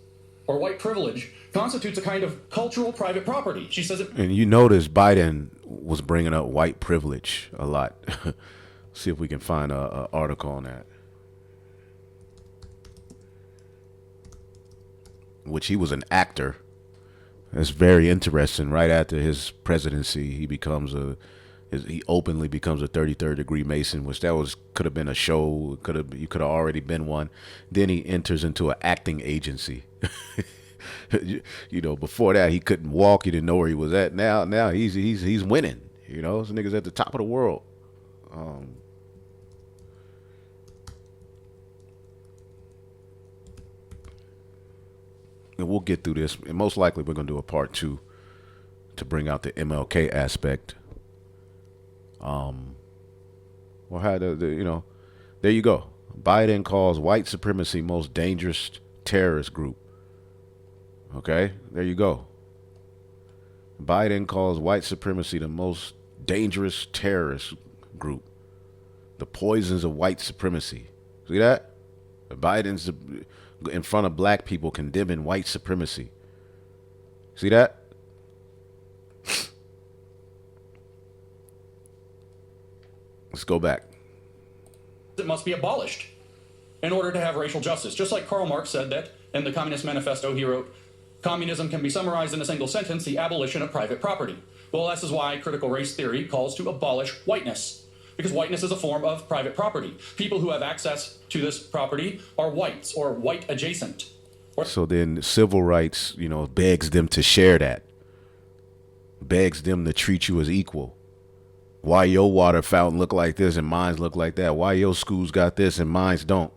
or white privilege, constitutes a kind of cultural private property. She says it... And you notice Biden was bringing up white privilege a lot. See if we can find an article on that. Which he was an actor. That's very interesting. Right after his presidency, he openly becomes a 33rd degree Mason, which could have been a show. You could have already been one. Then he enters into an acting agency. You know, before that he couldn't walk. He didn't know where he was at. Now he's winning. You know, this nigga's at the top of the world. And we'll get through this. And most likely we're gonna do a part 2 to bring out the MLK aspect. Or how you know, there you go. Biden calls white supremacy most dangerous terrorist group. Okay, there you go. Biden calls white supremacy the most dangerous terrorist group. The poisons of white supremacy. See that? Biden's in front of black people condemning white supremacy. See that? Let's go back. It must be abolished in order to have racial justice. Just like Karl Marx said that in the Communist Manifesto, he wrote, communism can be summarized in a single sentence, the abolition of private property. Well, this is why critical race theory calls to abolish whiteness, because whiteness is a form of private property. People who have access to this property are whites or white adjacent. So then civil rights, you know, begs them to share that, begs them to treat you as equal. Why your water fountain look like this and mine's look like that? Why your schools got this and mine's don't?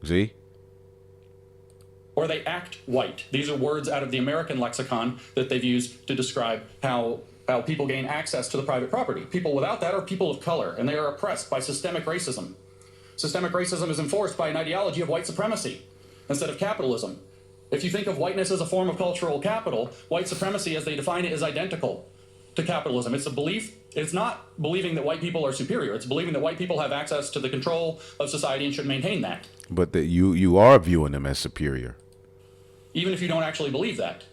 See? Or they act white. These are words out of the American lexicon that they've used to describe how people gain access to the private property. People without that are people of color, and they are oppressed by systemic racism. Systemic racism is enforced by an ideology of white supremacy instead of capitalism. If you think of whiteness as a form of cultural capital, white supremacy, as they define it, is identical to capitalism. It's a belief. It's not believing that white people are superior. It's believing that white people have access to the control of society and should maintain that. But that you are viewing them as superior. Even if you don't actually believe that.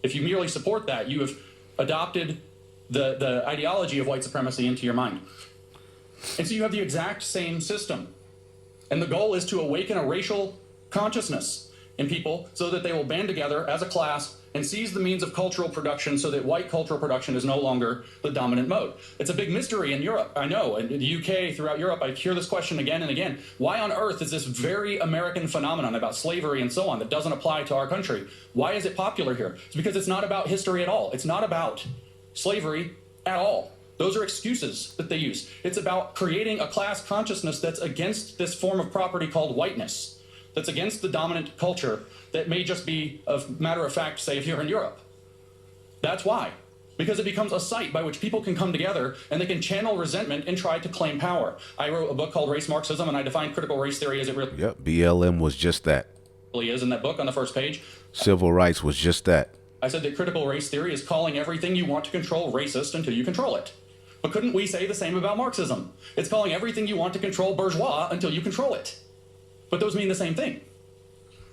If you merely support that, you have adopted the ideology of white supremacy into your mind. And so you have the exact same system. And the goal is to awaken a racial consciousness in people so that they will band together as a class and seize the means of cultural production so that white cultural production is no longer the dominant mode. It's a big mystery in Europe, I know. In the UK, throughout Europe, I hear this question again and again. Why on earth is this very American phenomenon about slavery and so on that doesn't apply to our country? Why is it popular here? It's because it's not about history at all. It's not about slavery at all. Those are excuses that they use. It's about creating a class consciousness that's against this form of property called whiteness, that's against the dominant culture that may just be a matter of fact, say, here in Europe. That's why. Because it becomes a site by which people can come together and they can channel resentment and try to claim power. I wrote a book called Race Marxism, and I defined critical race theory as it really Yep, BLM was just that. is in that book on the first page. Civil rights was just that. I said that critical race theory is calling everything you want to control racist until you control it. But couldn't we say the same about Marxism? It's calling everything you want to control bourgeois until you control it. But those mean the same thing.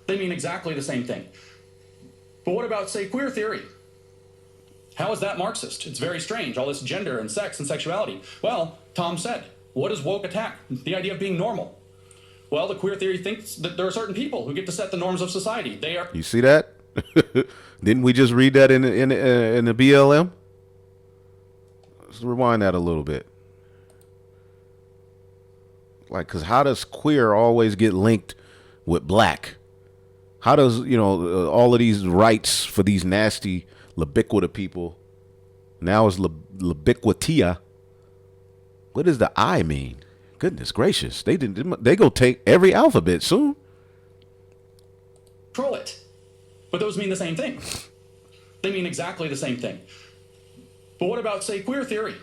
They mean exactly the same thing. But what about, say, queer theory? How is that Marxist? It's very strange, all this gender and sex and sexuality. Well, Tom said, what is woke attack? The idea of being normal. Well, the queer theory thinks that there are certain people who get to set the norms of society. They are... You see that? Didn't we just read that in the BLM? Let's rewind that a little bit. Like, because how does queer always get linked with black? How does, all of these rights for these nasty Libiquita people now is Libiquitia? What does the I mean? Goodness gracious. They go take every alphabet soon. Control it. But those mean the same thing. They mean exactly the same thing. But what about, say, queer theory?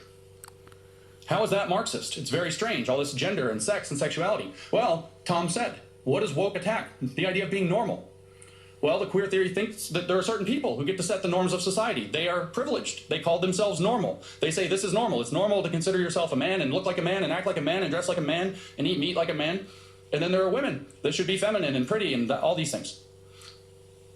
How is that Marxist? It's very strange, all this gender and sex and sexuality. Well, Tom said, what is woke attack? The idea of being normal. Well, the queer theory thinks that there are certain people who get to set the norms of society. They are privileged. They call themselves normal. They say this is normal. It's normal to consider yourself a man and look like a man and act like a man and dress like a man and eat meat like a man. And then there are women that should be feminine and pretty and all these things.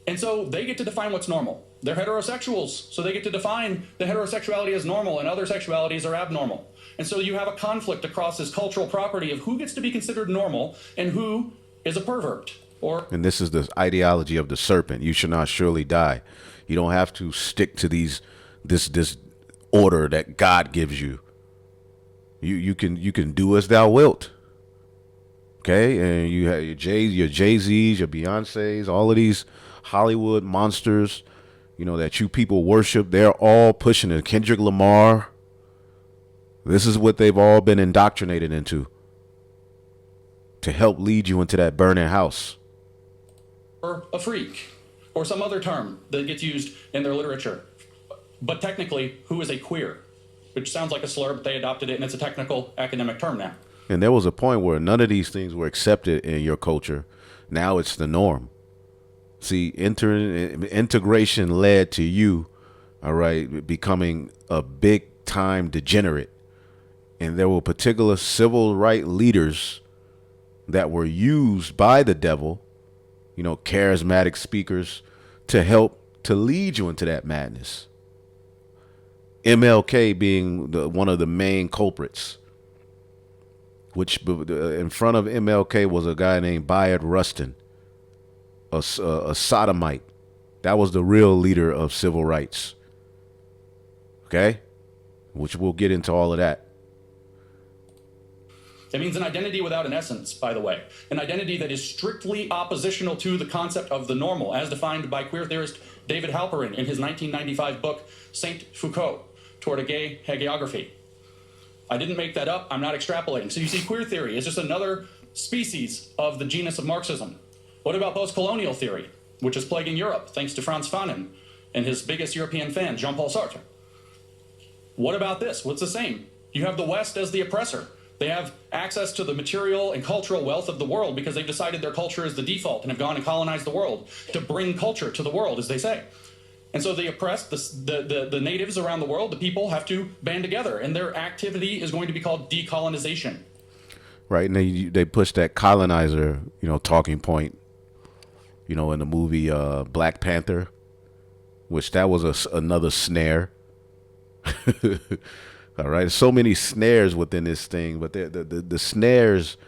And so they get to define what's normal. They're heterosexuals, so they get to define the heterosexuality as normal and other sexualities are abnormal. And so you have a conflict across this cultural property of who gets to be considered normal and who is a pervert. And this is the ideology of the serpent. You shall not surely die. You don't have to stick to this order that God gives you. You can do as thou wilt. Okay, and you have your Jay-Z's, your Beyonce's, all of these Hollywood monsters, that you people worship. They're all pushing it. Kendrick Lamar. This is what they've all been indoctrinated into to help lead you into that burning house. Or a freak, or some other term that gets used in their literature. But technically, who is a queer? Which sounds like a slur, but they adopted it, and it's a technical academic term now. And there was a point where none of these things were accepted in your culture. Now it's the norm. See, integration led to you, all right, becoming a big-time degenerate. And there were particular civil rights leaders that were used by the devil, charismatic speakers, to help to lead you into that madness. MLK being one of the main culprits, which in front of MLK was a guy named Bayard Rustin, a sodomite. That was the real leader of civil rights. Okay? Which we'll get into all of that. It means an identity without an essence, by the way. An identity that is strictly oppositional to the concept of the normal, as defined by queer theorist David Halperin in his 1995 book, Saint Foucault, Toward a Gay Hagiography. I didn't make that up. I'm not extrapolating. So you see, queer theory is just another species of the genus of Marxism. What about post-colonial theory, which is plaguing Europe, thanks to Frantz Fanon and his biggest European fan, Jean-Paul Sartre? What about this? What's the same? You have the West as the oppressor. They have access to the material and cultural wealth of the world because they've decided their culture is the default and have gone and colonized the world to bring culture to the world, as they say. And so the oppressed, the natives around the world, the people have to band together, and their activity is going to be called decolonization. Right, and they push that colonizer, talking point, in the movie Black Panther, which that was another snare. All right, so many snares within this thing, but the snares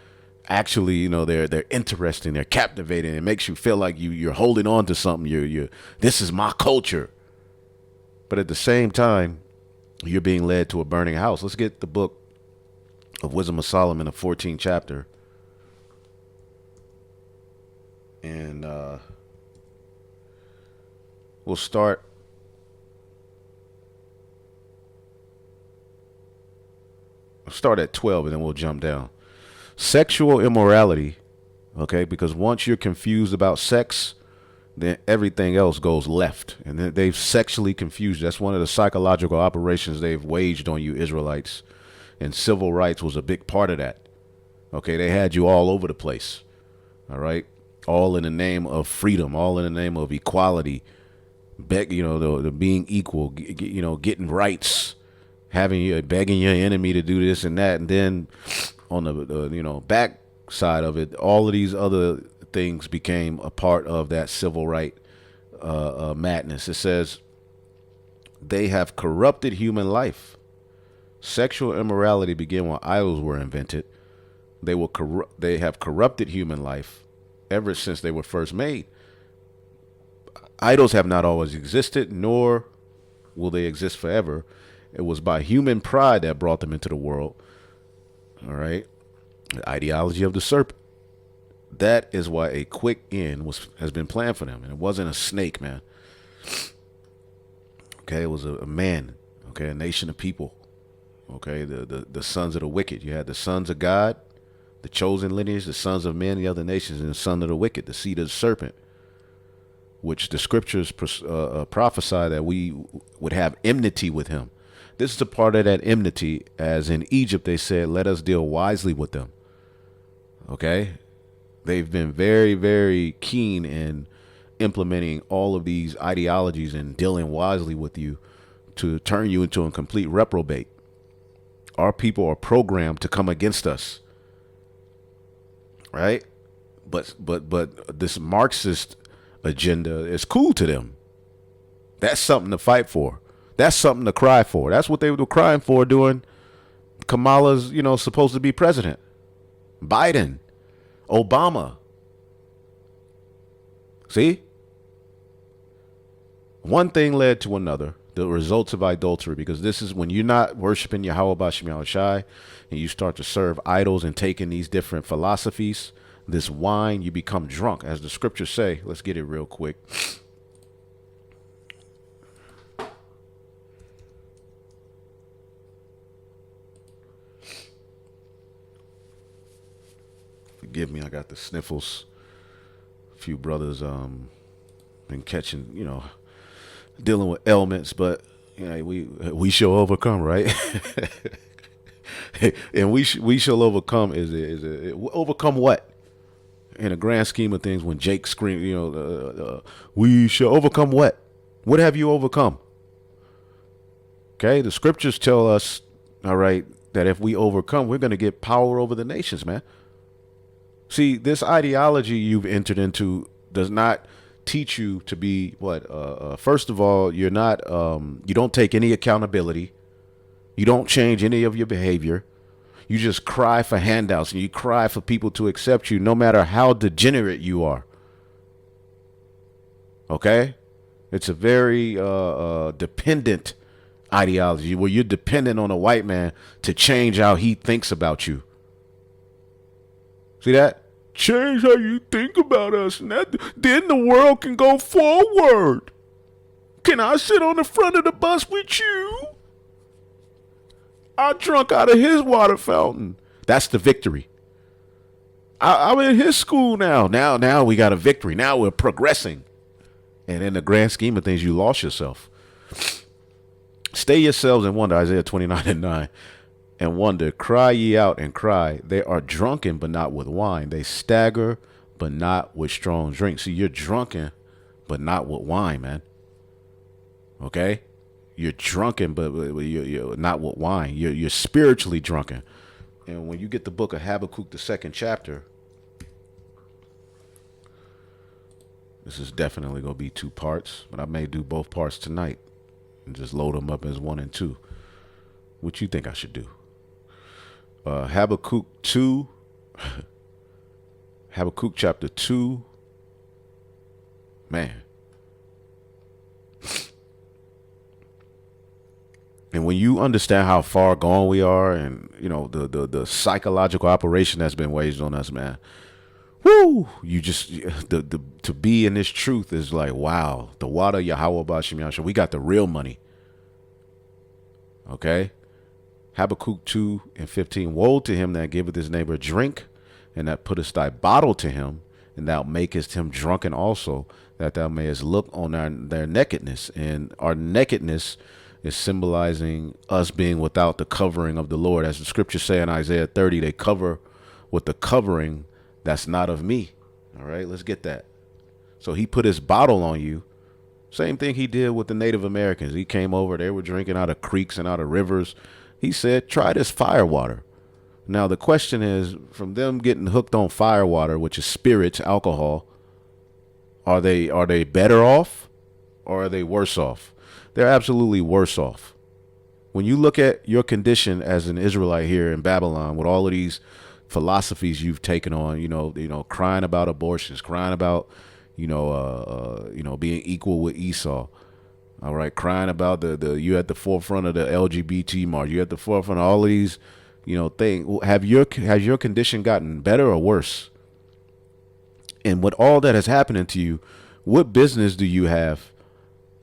actually, you know, they're interesting, they're captivating. It makes you feel like you're holding on to something. This is my culture. But at the same time, you're being led to a burning house. Let's get the book of Wisdom of Solomon, the 14th chapter. And we'll start at 12 and then we'll jump down. Sexual immorality, okay, because once you're confused about sex, then everything else goes left. And then they've sexually confused. That's one of the psychological operations they've waged on you Israelites. And civil rights was a big part of that. Okay, they had you all over the place. All right, all in the name of freedom, all in the name of equality, the being equal, getting rights, begging your enemy to do this and that, and then on the back side of it, all of these other things became a part of that civil right madness. It says they have corrupted human life. Sexual immorality began when idols were invented. They have corrupted human life ever since they were first made. Idols have not always existed, nor will they exist forever. It was by human pride that brought them into the world. All right. The ideology of the serpent. That is why a quick end has been planned for them. And it wasn't a snake, man. Okay. It was a man. Okay. A nation of people. Okay. The sons of the wicked. You had the sons of God, the chosen lineage, the sons of men, the other nations, and the son of the wicked, the seed of the serpent, which the scriptures prophesy that we would have enmity with him. This is a part of that enmity, as in Egypt, they said, let us deal wisely with them. Okay. They've been very, very keen in implementing all of these ideologies and dealing wisely with you to turn you into a complete reprobate. Our people are programmed to come against us. Right. But this Marxist agenda is cool to them. That's something to fight for. That's something to cry for. That's what they were crying for during Kamala's, supposed to be president. Biden, Obama. See? One thing led to another. The results of idolatry, because this is when you're not worshiping Yahweh Bashem Yahushai and you start to serve idols and taking these different philosophies, this wine, you become drunk, as the scriptures say. Let's get it real quick. Forgive me, I got the sniffles. A few brothers been catching, dealing with ailments, but we shall overcome, right? And we shall overcome overcome what? In the grand scheme of things, when Jake screamed, we shall overcome what? What have you overcome? Okay, the scriptures tell us, all right, that if we overcome, we're going to get power over the nations, man. See, this ideology you've entered into does not teach you to be first of all, you're not, you don't take any accountability. You don't change any of your behavior. You just cry for handouts and you cry for people to accept you no matter how degenerate you are. Okay? It's a very dependent ideology where you're dependent on a white man to change how he thinks about you. See that? Change how you think about us, and then the world can go forward. Can I sit on the front of the bus with you? I drunk out of his water fountain. That's the victory. I'm in his school now. Now we got a victory. Now we're progressing. And in the grand scheme of things, you lost yourself. Stay yourselves and wonder, Isaiah 29:9. And wonder, cry ye out and cry. They are drunken, but not with wine. They stagger, but not with strong drink. See, you're drunken, but not with wine, man. Okay? You're drunken, but you're not with wine. You're spiritually drunken. And when you get the book of Habakkuk, the 2nd chapter, this is definitely going to be 2 parts, but I may do both parts tonight and just load them up as 1 and 2. What you think I should do? Habakkuk 2, Habakkuk chapter 2. Man. And when you understand how far gone we are and, you know, the psychological operation that's been waged on us, man, whoo, you just, to be in this truth is like, wow, the water Yahweh Bashim Yahshua, we got the real money. Okay? Habakkuk 2:15, woe to him that giveth his neighbor drink, and that puttest thy bottle to him, and thou makest him drunken also, that thou mayest look on their nakedness. And our nakedness is symbolizing us being without the covering of the Lord. As the scriptures say in Isaiah 30, they cover with the covering that's not of me. All right, let's get that. So he put his bottle on you. Same thing he did with the Native Americans. He came over, they were drinking out of creeks and out of rivers. He said, try this fire water. Now, the question is, from them getting hooked on fire water, which is spirits, alcohol, are they better off or are they worse off? They're absolutely worse off. When you look at your condition as an Israelite here in Babylon with all of these philosophies you've taken on, you know, crying about abortions, crying about, being equal with Esau. All right, crying about you at the forefront of the LGBT march. You at the forefront of all of these, things. Has your condition gotten better or worse? And with all that has happening to you, what business do you have,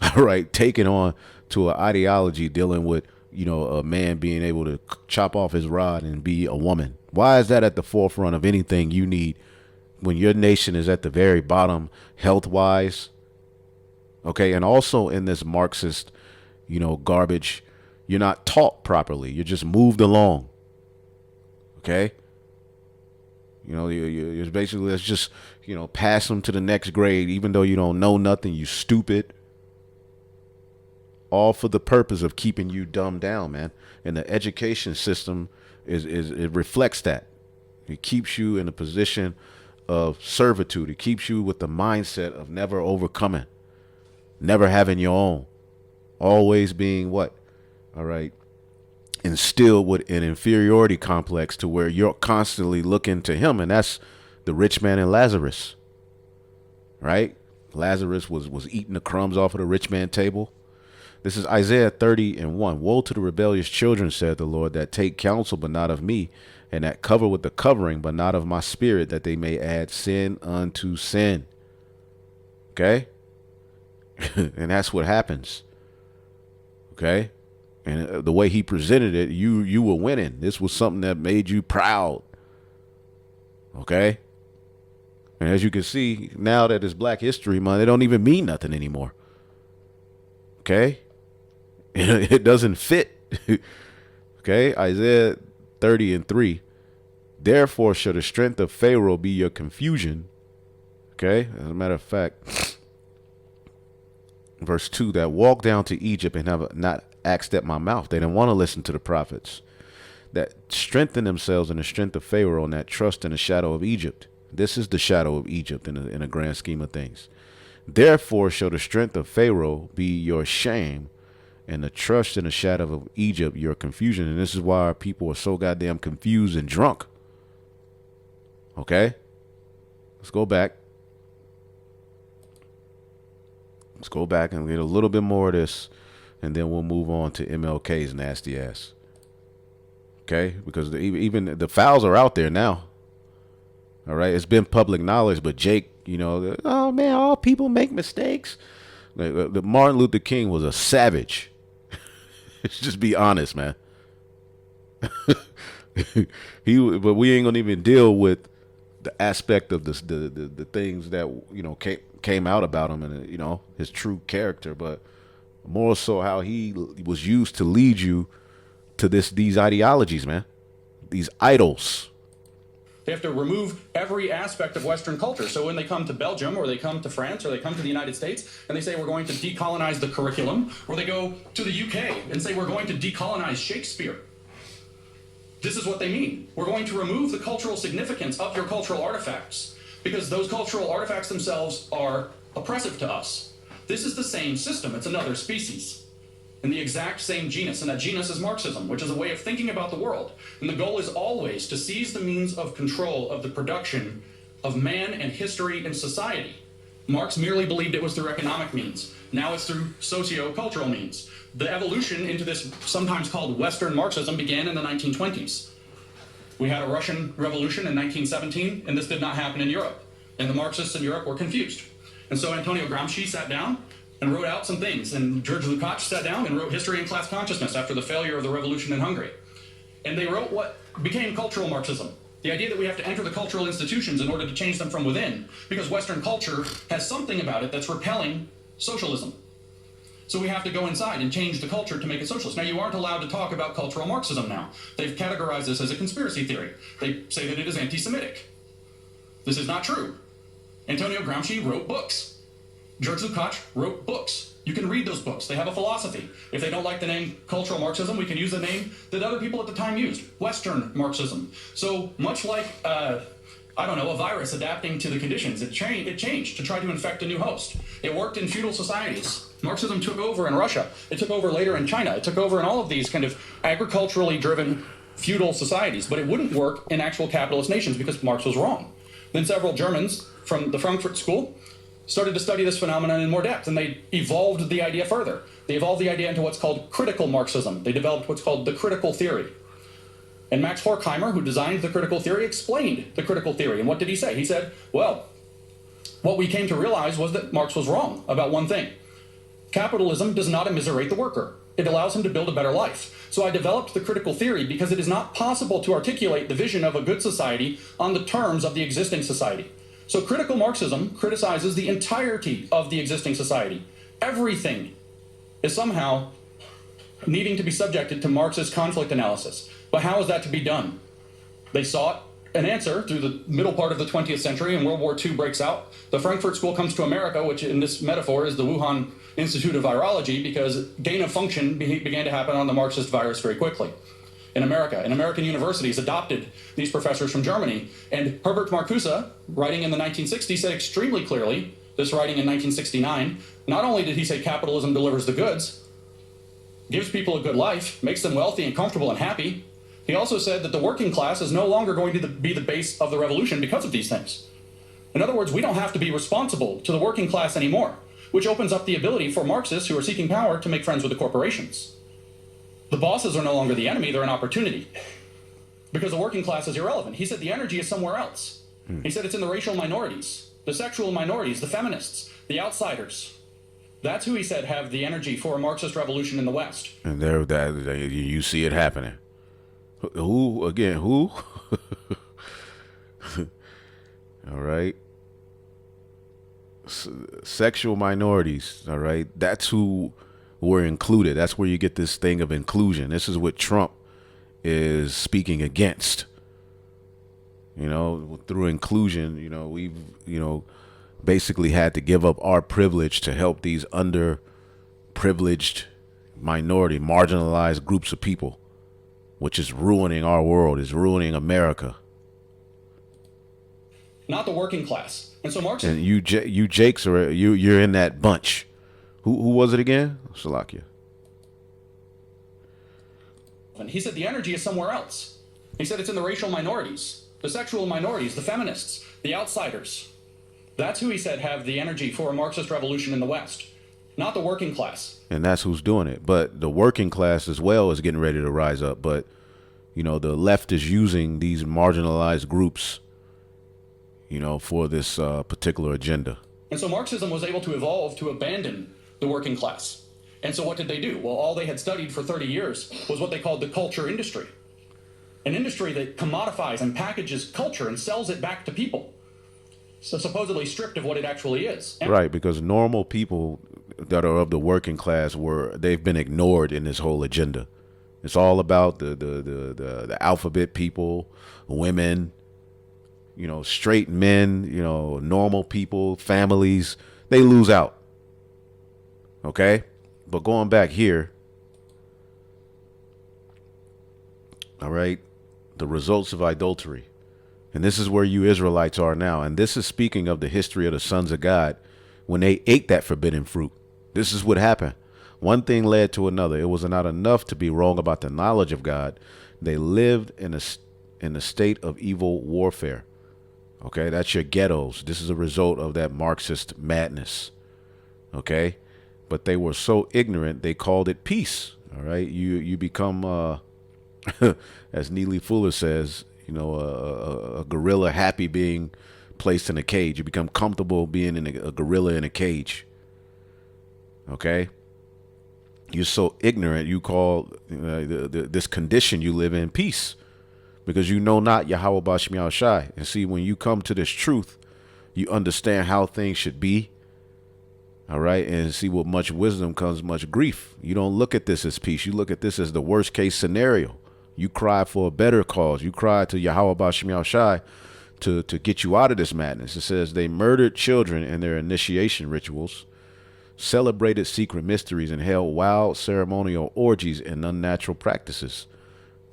all right, taking on to an ideology dealing with, a man being able to chop off his rod and be a woman? Why is that at the forefront of anything you need when your nation is at the very bottom health-wise? Okay, and also in this Marxist, garbage, you're not taught properly. You're just moved along. Okay? You're basically, let's just, pass them to the next grade, even though you don't know nothing, you stupid. All for the purpose of keeping you dumbed down, man. And the education system it reflects that. It keeps you in a position of servitude. It keeps you with the mindset of never overcoming. Never having your own, always being what? All right. Instilled with an inferiority complex to where you're constantly looking to him. And that's the rich man and Lazarus, right? Lazarus was eating the crumbs off of the rich man table. This is Isaiah 30:1. Woe to the rebellious children, said the Lord, that take counsel, but not of me, and that cover with the covering, but not of my spirit, that they may add sin unto sin. Okay. And that's what happens. Okay. And the way he presented it, you were winning. This was something that made you proud. Okay. And as you can see, now that it's Black History Month, it don't even mean nothing anymore. Okay. It doesn't fit. Okay. Isaiah 30:3. Therefore shall the strength of Pharaoh be your confusion. Okay. As a matter of fact, Verse 2, that walk down to Egypt and have not asked at my mouth. They didn't want to listen to the prophets. That strengthen themselves in the strength of Pharaoh and that trust in the shadow of Egypt. This is the shadow of Egypt in a grand scheme of things. Therefore shall the strength of Pharaoh be your shame, and the trust in the shadow of Egypt your confusion. And this is why our people are so goddamn confused and drunk. Okay? Let's go back. Let's go back and get a little bit more of this, and then we'll move on to MLK's nasty ass. Okay? Because even the files are out there now. All right? It's been public knowledge, but Jake, oh man, all people make mistakes. Like, Martin Luther King was a savage. Let's just be honest, man. But we ain't gonna even deal with the aspect of the things that came out about him and his true character, but more so how he was used to lead you to these ideologies, man, these idols. They have to remove every aspect of Western culture. So when they come to Belgium or they come to France or they come to the United States and they say we're going to decolonize the curriculum, or they go to the UK and say we're going to decolonize Shakespeare, this is what they mean. We're going to remove the cultural significance of your cultural artifacts because those cultural artifacts themselves are oppressive to us. This is the same system. It's another species in the exact same genus, and that genus is Marxism, which is a way of thinking about the world. And the goal is always to seize the means of control of the production of man and history and society. Marx merely believed it was through economic means. Now it's through socio-cultural means. The evolution into this sometimes called Western Marxism began in the 1920s. We had a Russian Revolution in 1917, and this did not happen in Europe. And the Marxists in Europe were confused. And so Antonio Gramsci sat down and wrote out some things. And George Lukács sat down and wrote History and Class Consciousness after the failure of the revolution in Hungary. And they wrote what became cultural Marxism. The idea that we have to enter the cultural institutions in order to change them from within, because Western culture has something about it that's repelling socialism. So we have to go inside and change the culture to make it socialist. Now, you aren't allowed to talk about cultural Marxism now. They've categorized this as a conspiracy theory. They say that it is anti-Semitic. This is not true. Antonio Gramsci wrote books. George Lukács wrote books. You can read those books. They have a philosophy. If they don't like the name cultural Marxism, we can use the name that other people at the time used, Western Marxism. So much like, a virus adapting to the conditions, it changed to try to infect a new host. It worked in feudal societies. Marxism took over in Russia. It took over later in China. It took over in all of these kind of agriculturally driven feudal societies, but it wouldn't work in actual capitalist nations because Marx was wrong. Then several Germans from the Frankfurt School started to study this phenomenon in more depth, and they evolved the idea further. They evolved the idea into what's called critical Marxism. They developed what's called the critical theory. And Max Horkheimer, who designed the critical theory, explained the critical theory. And what did he say? He said, well, what we came to realize was that Marx was wrong about one thing. Capitalism does not immiserate the worker. It allows him to build a better life. So I developed the critical theory because it is not possible to articulate the vision of a good society on the terms of the existing society. So critical Marxism criticizes the entirety of the existing society. Everything is somehow needing to be subjected to Marxist conflict analysis. But how is that to be done? They sought an answer through the middle part of the 20th century, and World War II breaks out. The Frankfurt School comes to America, which in this metaphor is the Wuhan Institute of Virology, because gain of function began to happen on the Marxist virus very quickly in America. And American universities adopted these professors from Germany. And Herbert Marcuse, writing in the 1960s, said extremely clearly, this writing in 1969, not only did he say capitalism delivers the goods, gives people a good life, makes them wealthy and comfortable and happy, he also said that the working class is no longer going to be the base of the revolution because of these things. In other words, we don't have to be responsible to the working class anymore, which opens up the ability for Marxists who are seeking power to make friends with the corporations. The bosses are no longer the enemy, they're an opportunity. Because the working class is irrelevant. He said the energy is somewhere else. He said it's in the racial minorities, the sexual minorities, the feminists, the outsiders. That's who he said have the energy for a Marxist revolution in the West. And you see it happening. Who again? Who? All right. Sexual minorities. All right. That's who were included. That's where you get this thing of inclusion. This is what Trump is speaking against. You know, through inclusion, we've, basically had to give up our privilege to help these underprivileged minority, marginalized groups of people, which is ruining our world, is ruining America. Not the working class. And so Marxism. And you Jakes are you're in that bunch. Who was it again? Salakia. And he said the energy is somewhere else. He said it's in the racial minorities, the sexual minorities, the feminists, the outsiders. That's who he said have the energy for a Marxist revolution in the West, not the working class. And that's who's doing it. But the working class as well is getting ready to rise up. But, the left is using these marginalized groups, for this particular agenda. And so Marxism was able to evolve to abandon the working class. And so what did they do? Well, all they had studied for 30 years was what they called the culture industry. An industry that commodifies and packages culture and sells it back to people. So supposedly stripped of what it actually is. Right, because normal people that are of the working class they've been ignored in this whole agenda. It's all about the alphabet people, women, straight men, normal people, families. They lose out. Okay? But going back here, all right, the results of idolatry. And this is where you Israelites are now. And this is speaking of the history of the sons of God when they ate that forbidden fruit. This is what happened. One thing led to another. It was not enough to be wrong about the knowledge of God. They lived in a state of evil warfare. Okay, that's your ghettos. This is a result of that Marxist madness. Okay, but they were so ignorant they called it peace. All right, you become, as Neely Fuller says, a gorilla happy being placed in a cage. You become comfortable being in a gorilla in a cage. Okay, you're so ignorant. You call this condition you live in peace, because you know not Yahweh Bashem Yahushai. And see, when you come to this truth, you understand how things should be. All right. And see, with much wisdom comes much grief. You don't look at this as peace. You look at this as the worst case scenario. You cry for a better cause. You cry to Yahweh Bashem Yahushai to get you out of this madness. It says they murdered children in their initiation rituals, celebrated secret mysteries, and held wild ceremonial orgies and unnatural practices.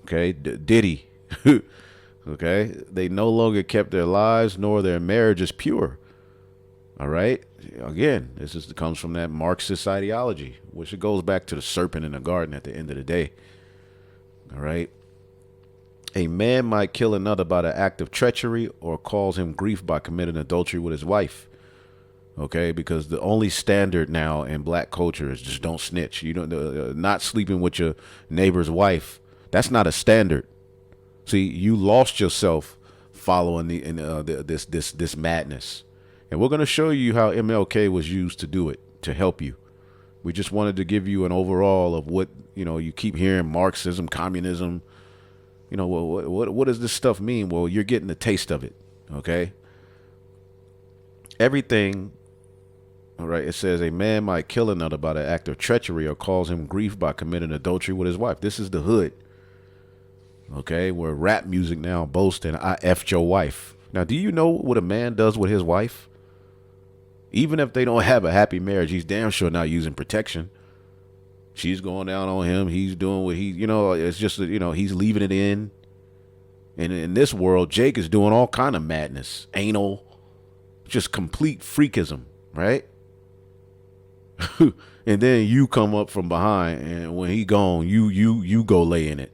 Okay. Diddy. Okay. They no longer kept their lives nor their marriages pure. All right. Again, comes from that Marxist ideology, which it goes back to the serpent in the garden at the end of the day. All right. A man might kill another by the act of treachery or cause him grief by committing adultery with his wife. Okay, because the only standard now in black culture is just don't snitch. You don't not sleeping with your neighbor's wife. That's not a standard. See, you lost yourself following this madness. And we're going to show you how MLK was used to do it, to help you. We just wanted to give you an overall of what, you keep hearing Marxism, communism. What does this stuff mean? Well, you're getting a taste of it. Okay. Everything. All right. It says a man might kill another by the act of treachery or cause him grief by committing adultery with his wife. This is the hood. Okay. Where rap music now boasting, I effed your wife. Now, do you know what a man does with his wife? Even if they don't have a happy marriage, he's damn sure not using protection. She's going down on him. He's doing what it's just, he's leaving it in. And in this world, Jake is doing all kind of madness, anal, just complete freakism, right? And then you come up from behind, and when he gone, you go lay in it.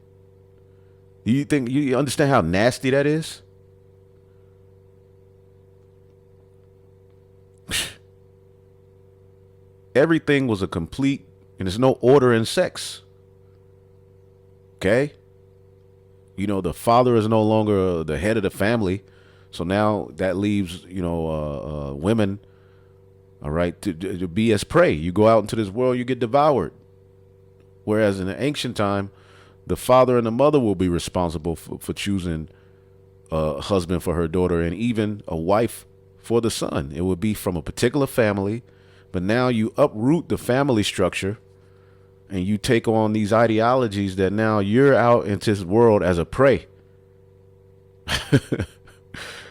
You understand how nasty that is? Everything was a complete, and there's no order in sex. Okay. The father is no longer the head of the family. So now that leaves, women, all right, to be as prey. You go out into this world, you get devoured. Whereas in the ancient time, the father and the mother will be responsible for choosing a husband for her daughter, and even a wife for the son. It would be from a particular family. But now you uproot the family structure and you take on these ideologies that now you're out into this world as a prey.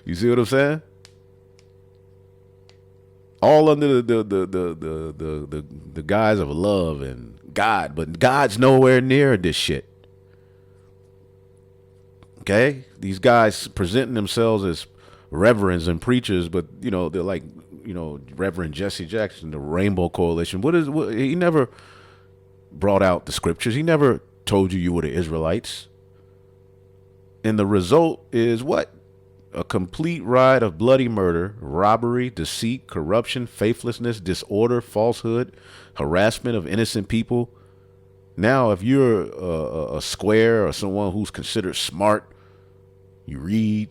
You see what I'm saying? All under the guise of love and God, but God's nowhere near this shit. Okay? These guys presenting themselves as reverends and preachers, but they're like, Reverend Jesse Jackson, the Rainbow Coalition. What he never brought out the scriptures. He never told you were the Israelites. And the result is what? A complete ride of bloody murder, robbery, deceit, corruption, faithlessness, disorder, falsehood, harassment of innocent people. Now, if you're a square or someone who's considered smart, you read,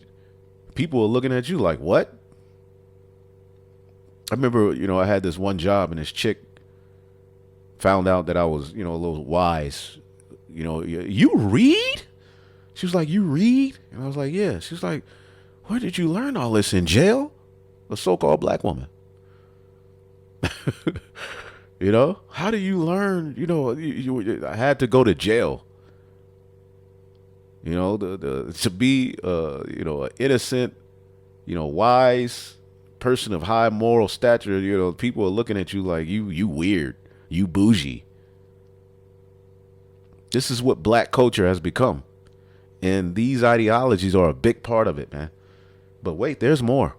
people are looking at you like, what? I remember, I had this one job, and this chick found out that I was, a little wise. You read? She was like, you read? And I was like, yeah. She was like, where did you learn all this? In jail? A so-called black woman. How do you learn? I had to go to jail. To be, an innocent, wise person of high moral stature, people are looking at you like you weird, you bougie. This is what black culture has become. And these ideologies are a big part of it, man. But wait, there's more.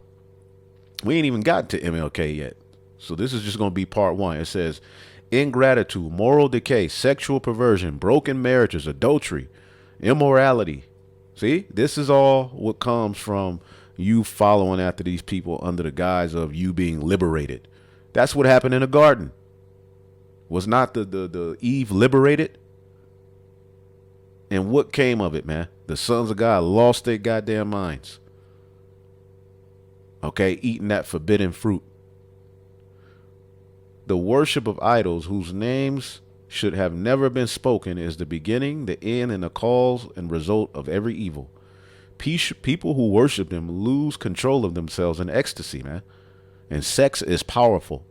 We ain't even gotten to MLK yet. So this is just going to be part one. It says ingratitude, moral decay, sexual perversion, broken marriages, adultery, immorality. See, this is all what comes from you following after these people under the guise of you being liberated. That's what happened in the garden. Was not the Eve liberated? And what came of it, man? The sons of God lost their goddamn minds. Okay, eating that forbidden fruit. The worship of idols whose names should have never been spoken is the beginning, the end, and the cause and result of every evil. People who worship them lose control of themselves in ecstasy, man. And sex is powerful.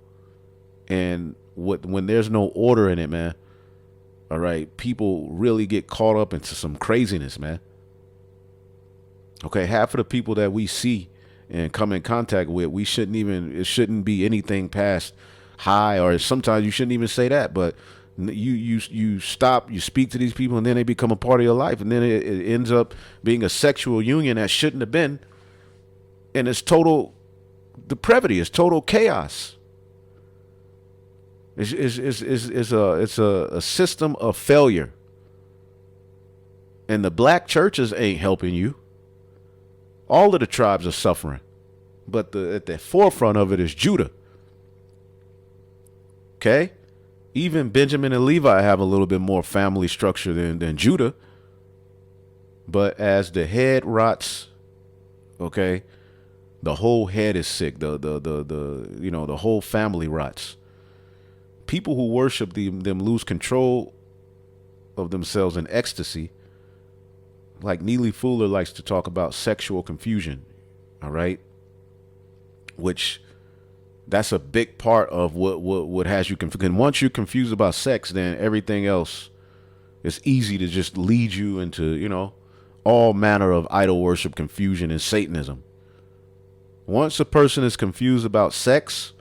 And when there's no order in it, man, all right, people really get caught up into some craziness, man. Okay, half of the people that we see and come in contact with, it shouldn't be anything past high, or sometimes you shouldn't even say that, but you stop, you speak to these people, and then they become a part of your life, and then it ends up being a sexual union that shouldn't have been, and it's total depravity, it's total chaos. It's a system of failure, and the black churches ain't helping you. All of the tribes are suffering, but at the forefront of it is Judah. Okay, even Benjamin and Levi have a little bit more family structure than Judah. But as the head rots, okay, the whole head is sick. The whole family rots. People who worship them lose control of themselves in ecstasy. Like Neely Fuller likes to talk about sexual confusion, all right? Which that's a big part of what has you confused. And once you're confused about sex, then everything else is easy to just lead you into, all manner of idol worship, confusion, and Satanism. Once a person is confused about sex,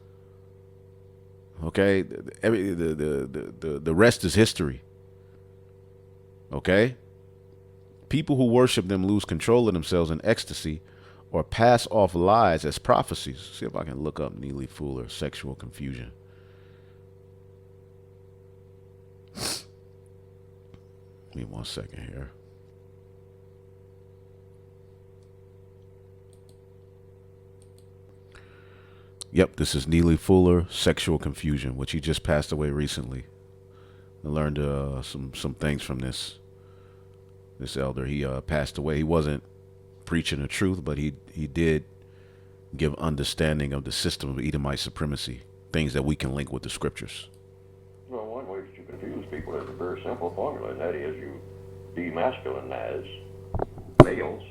okay, the rest is history. Okay? People who worship them lose control of themselves in ecstasy or pass off lies as prophecies. See if I can look up Neely Fuller, sexual confusion. Give me 1 second here. Yep, this is Neely Fuller, sexual confusion, which he just passed away recently. I learned some things from this elder. He passed away. He wasn't preaching the truth, but he did give understanding of the system of Edomite supremacy, things that we can link with the scriptures. Well, one way to confuse people is a very simple formula, and that is you demasculinize males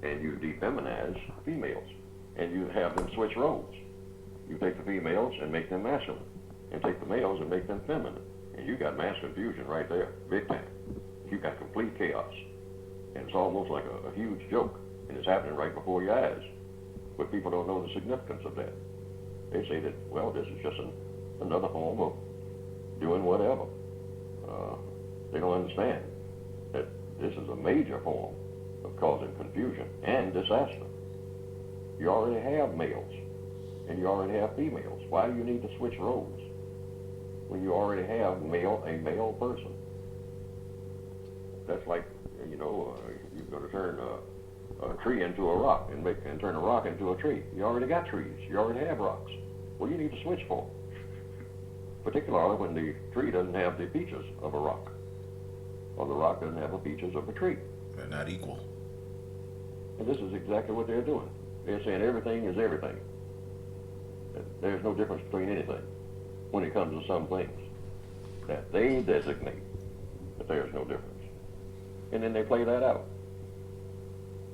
and you defeminize females, and you have them switch roles. You take the females and make them masculine, and take the males and make them feminine, and you got mass confusion right there, big time. You got complete chaos, and it's almost like a huge joke, and it's happening right before your eyes. But people don't know the significance of that. They say that, well, this is just another form of doing whatever. They don't understand that this is a major form of causing confusion and disaster. You already have males, and you already have females. Why do you need to switch roles when you already have a male person? That's like, you're going to turn a tree into a rock and turn a rock into a tree. You already got trees. You already have rocks. What do you need to switch for? Particularly when the tree doesn't have the features of a rock, or the rock doesn't have the features of a tree. They're not equal. And this is exactly what they're doing. They're saying everything is everything. There's no difference between anything when it comes to some things that they designate that there's no difference. And then they play that out.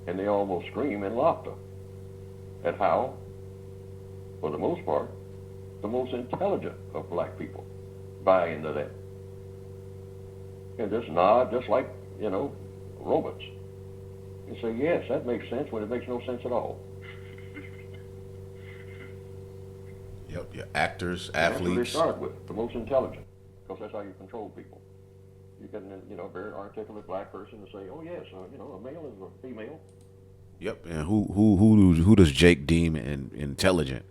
And they almost scream in laughter at how, for the most part, the most intelligent of black people buy into that. And just nod, just like, robots. And say, yes, that makes sense when it makes no sense at all. Yep, your actors, athletes. That's what they start with, the most intelligent, because that's how you control people. You get a very articulate black person to say, oh yes, a male is a female. Yep, and who does Jake deem intelligent?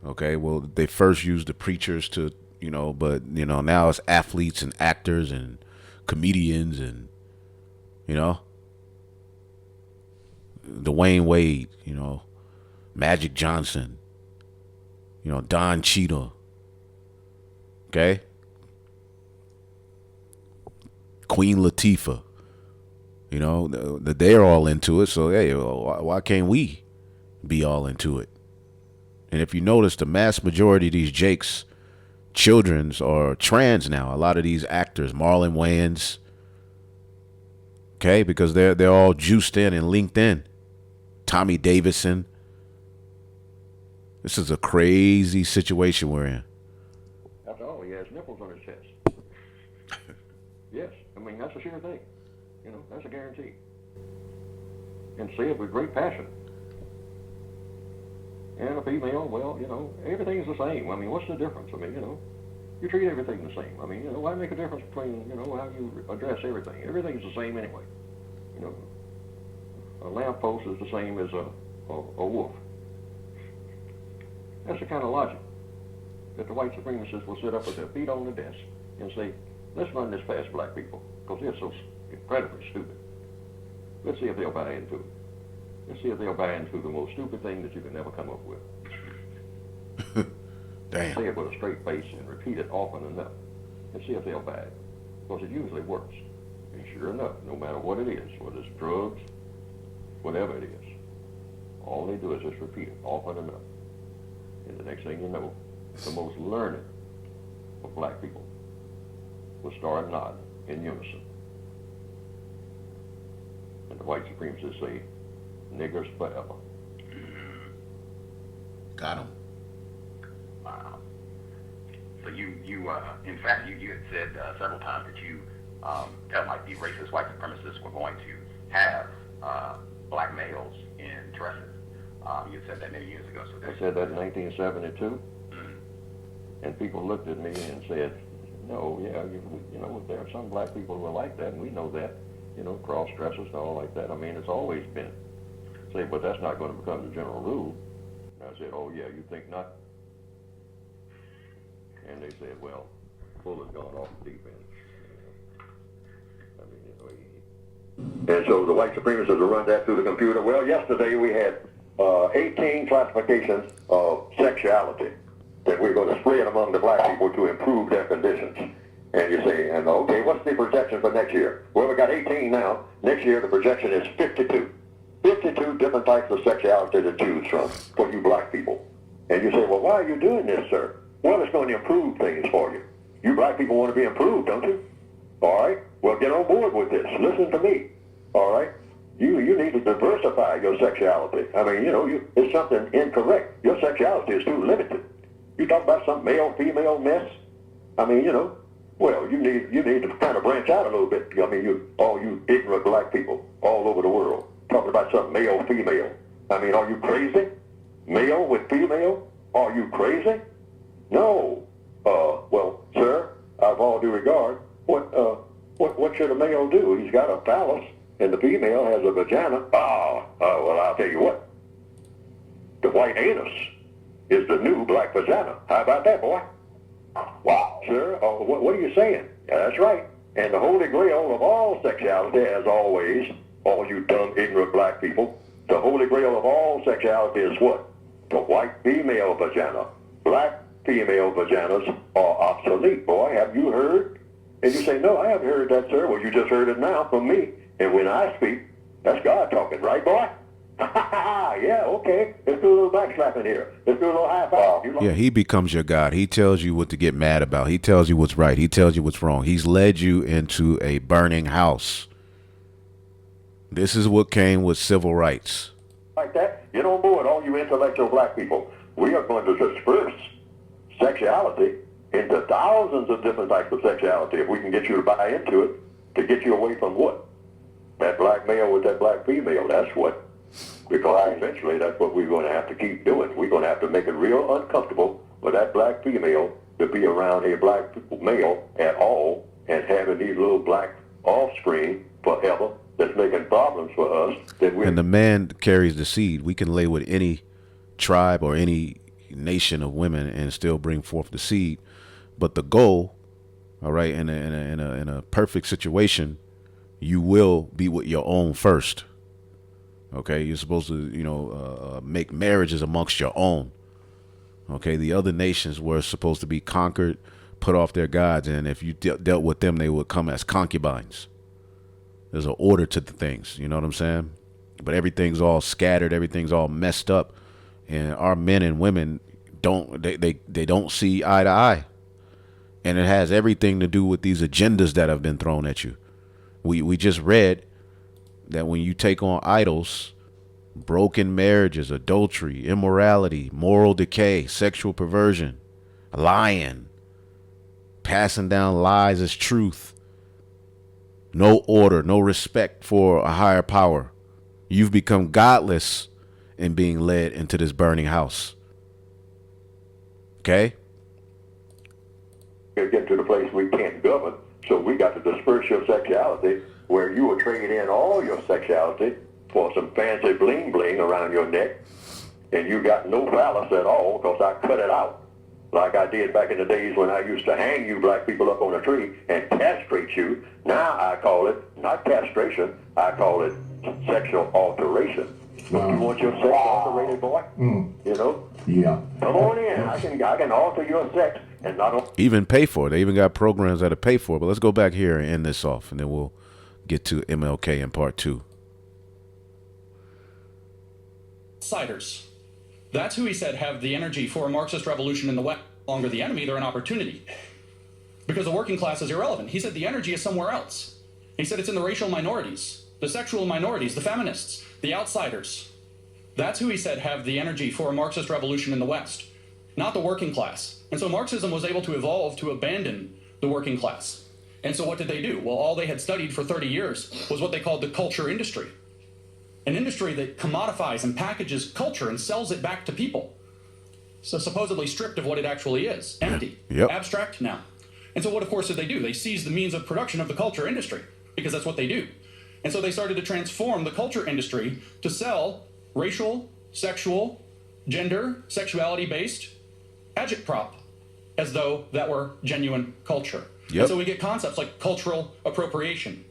Okay, well, they first used the preachers to, but now it's athletes and actors and comedians and Dwayne Wade, Magic Johnson, Don Cheadle, okay? Queen Latifah, they're all into it, so hey, why can't we be all into it? And if you notice, the mass majority of these Jakes children's are trans now. A lot of these actors, Marlon Wayans, okay, because they're all juiced in and linked in. Tommy Davidson. This is a crazy situation we're in. After all, he has nipples on his chest. Yes, I mean, that's a sure thing. That's a guarantee. And say it with great passion. And a female, well, everything's the same. I mean, what's the difference? I mean, you treat everything the same. I mean, why make a difference between, how you address everything? Everything's the same anyway. A lamppost is the same as a wolf. That's the kind of logic that the white supremacists will sit up with their feet on the desk and say, let's run this past black people, because they're so incredibly stupid. Let's see if they'll buy into it. Let's see if they'll buy into the most stupid thing that you can ever come up with. Damn. Say it with a straight face and repeat it often enough and see if they'll buy it. Because it usually works. And sure enough, no matter what it is, whether it's drugs, whatever it is, all they do is just repeat it often enough. And the next thing you know, the most learned of black people will start nodding in unison. And the white supremacists say, niggers forever. Got him. Wow. So you in fact, you had said several times that that might be racist white supremacists were going to have black males in dresses. You had said that many years ago. So I said that in 1972, and people looked at me and said, no, yeah, there are some black people who are like that, and we know that, cross-dressers and all like that. I mean, it's always been. Say, but that's not going to become the general rule. And I said, oh, yeah, you think not? And they said, well, Bull has gone off the deep end. And so the white supremacists will run that through the computer. Well, yesterday we had 18 classifications of sexuality that we're going to spread among the black people to improve their conditions. And you say, okay, what's the projection for next year? Well, we got 18 now. Next year the projection is 52. 52 different types of sexuality to choose from for you black people. And you say, well, why are you doing this, sir? Well, it's going to improve things for you. You black people want to be improved, don't you? All right? Well, get on board with this. Listen to me. All right? You need to diversify your sexuality. I mean, it's something incorrect. Your sexuality is too limited. You talk about some male-female mess. I mean, well, you need to kind of branch out a little bit. I mean, all you ignorant black people all over the world talking about some male-female. I mean, are you crazy? Male with female? Are you crazy? No. Well, sir, out of all due regard, what should a male do? He's got a phallus, and the female has a vagina. Well, I'll tell you what. The white anus is the new black vagina. How about that, boy? Wow, sir, what are you saying? Yeah, that's right. And the holy grail of all sexuality, as always, all you dumb, ignorant black people, the holy grail of all sexuality is what? The white female vagina. Black female vaginas are obsolete, boy. Have you heard? And you say, no, I haven't heard that, sir. Well, you just heard it now from me. And when I speak, that's God talking, right, boy? Yeah, okay. Let's do a little backslapping here. Let's do a little high five. Yeah, he becomes your God. He tells you what to get mad about. He tells you what's right. He tells you what's wrong. He's led you into a burning house. This is what came with civil rights. Like that, get on board, all you intellectual black people. We are going to disperse sexuality into thousands of different types of sexuality if we can get you to buy into it, to get you away from what? That black male with that black female, that's what. Because eventually that's what we're going to have to keep doing. We're going to have to make it real uncomfortable for that black female to be around a black male at all and having these little black offspring forever that's making problems for us. And the man carries the seed. We can lay with any tribe or any nation of women and still bring forth the seed. But the goal, all right, in a perfect situation, you will be with your own first. Okay, you're supposed to, make marriages amongst your own. Okay, the other nations were supposed to be conquered, put off their gods, and if you dealt with them, they would come as concubines. There's an order to the things, you know what I'm saying? But everything's all scattered, everything's all messed up, and our men and women they don't see eye to eye, and it has everything to do with these agendas that have been thrown at you. We just read that when you take on idols, broken marriages, adultery, immorality, moral decay, sexual perversion, lying, passing down lies as truth, no order, no respect for a higher power, you've become godless in being led into this burning house. Okay? Get to the place we can't govern, so we got to disperse your sexuality, where you will trade in all your sexuality for some fancy bling bling around your neck, and you got no phallus at all because I cut it out, like I did back in the days when I used to hang you black people up on a tree and castrate you. Now I call it not castration, I call it sexual alteration. Don't you want your sex alterated, boy? You know? Yeah. Come on in. I can alter your sex and not only Even pay for it. They even got programs that'll pay for it. But let's go back here and end this off, and then we'll get to MLK in part 2. Outsiders. That's who he said have the energy for a Marxist revolution in the West. No longer the enemy, they're an opportunity. Because the working class is irrelevant. He said the energy is somewhere else. He said it's in the racial minorities, the sexual minorities, the feminists, the outsiders. That's who he said have the energy for a Marxist revolution in the West, not the working class. And so Marxism was able to evolve to abandon the working class. And so what did they do? Well, all they had studied for 30 years was what they called the culture industry. An industry that commodifies and packages culture and sells it back to people. So supposedly stripped of what it actually is. Empty. Yep. Abstract now. And so what, of course, did they do? They seized the means of production of the culture industry, because that's what they do. And so they started to transform the culture industry to sell racial, sexual, gender, sexuality-based agitprop as though that were genuine culture. Yep. And so we get concepts like cultural appropriation.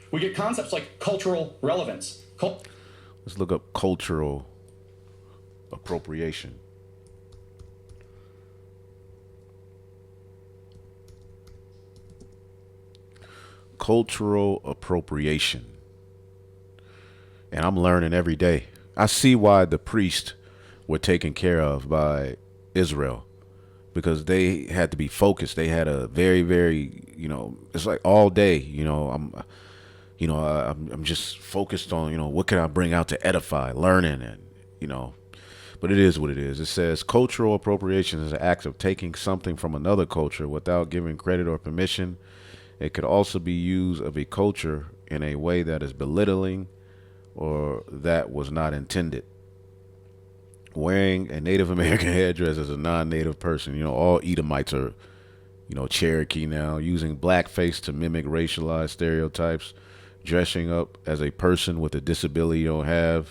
We get concepts like cultural relevance. Let's look up cultural appropriation. Cultural appropriation. And I'm learning every day. I see why the priests were taken care of by Israel, because they had to be focused. They had a very, very, it's like all day, I'm just focused on, what can I bring out to edify, learning, and, but it is what it is. It says cultural appropriation is an act of taking something from another culture without giving credit or permission. It could also be used of a culture in a way that is belittling or that was not intended. Wearing a Native American headdress as a non-native person, all Edomites are, Cherokee now, using blackface to mimic racialized stereotypes, dressing up as a person with a disability you don't have,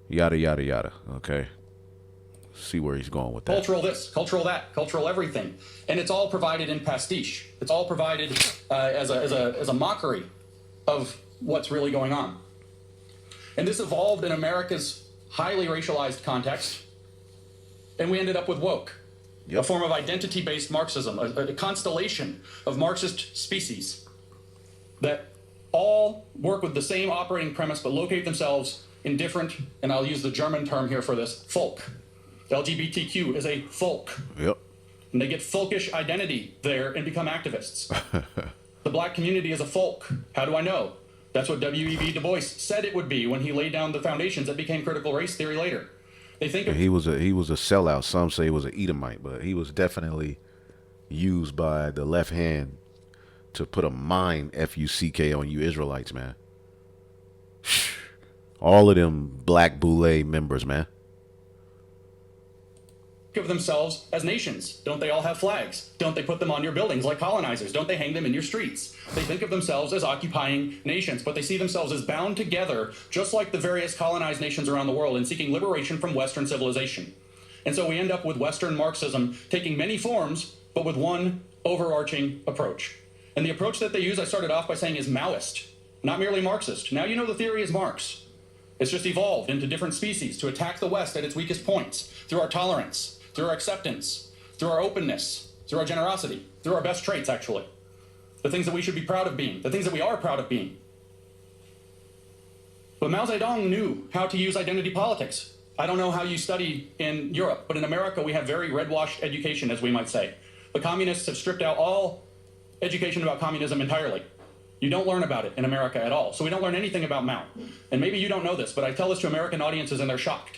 yada, yada, yada. Okay. See where he's going with that. Cultural this, cultural that, cultural everything. And it's all provided in pastiche. It's all provided as a mockery of what's really going on. And this evolved in America's highly racialized context, and we ended up with woke, a form of identity-based Marxism, a constellation of Marxist species that all work with the same operating premise but locate themselves in different, and I'll use the German term here for this, folk. LGBTQ is a folk. Yep. And they get folkish identity there and become activists. The black community is a folk. How do I know? That's what W.E.B. Du Bois said it would be when he laid down the foundations that became critical race theory later. They think of he was a sellout. Some say he was an Edomite, but he was definitely used by the left hand to put a mind F-U-C-K on you Israelites, man. All of them Black Boule members, man. of themselves as nations. Don't they all have flags? Don't they put them on your buildings like colonizers? Don't they hang them in your streets? They think of themselves as occupying nations, but they see themselves as bound together, just like the various colonized nations around the world, in seeking liberation from Western civilization. And so we end up with Western Marxism taking many forms, but with one overarching approach. And the approach that they use, I started off by saying, is Maoist, not merely Marxist. Now you know the theory is Marx. It's just evolved into different species to attack the West at its weakest points through our tolerance, through our acceptance, through our openness, through our generosity, through our best traits, actually. The things that we should be proud of being, the things that we are proud of being. But Mao Zedong knew how to use identity politics. I don't know how you study in Europe, but in America we have very red-washed education, as we might say. The communists have stripped out all education about communism entirely. You don't learn about it in America at all. So we don't learn anything about Mao. And maybe you don't know this, but I tell this to American audiences and they're shocked.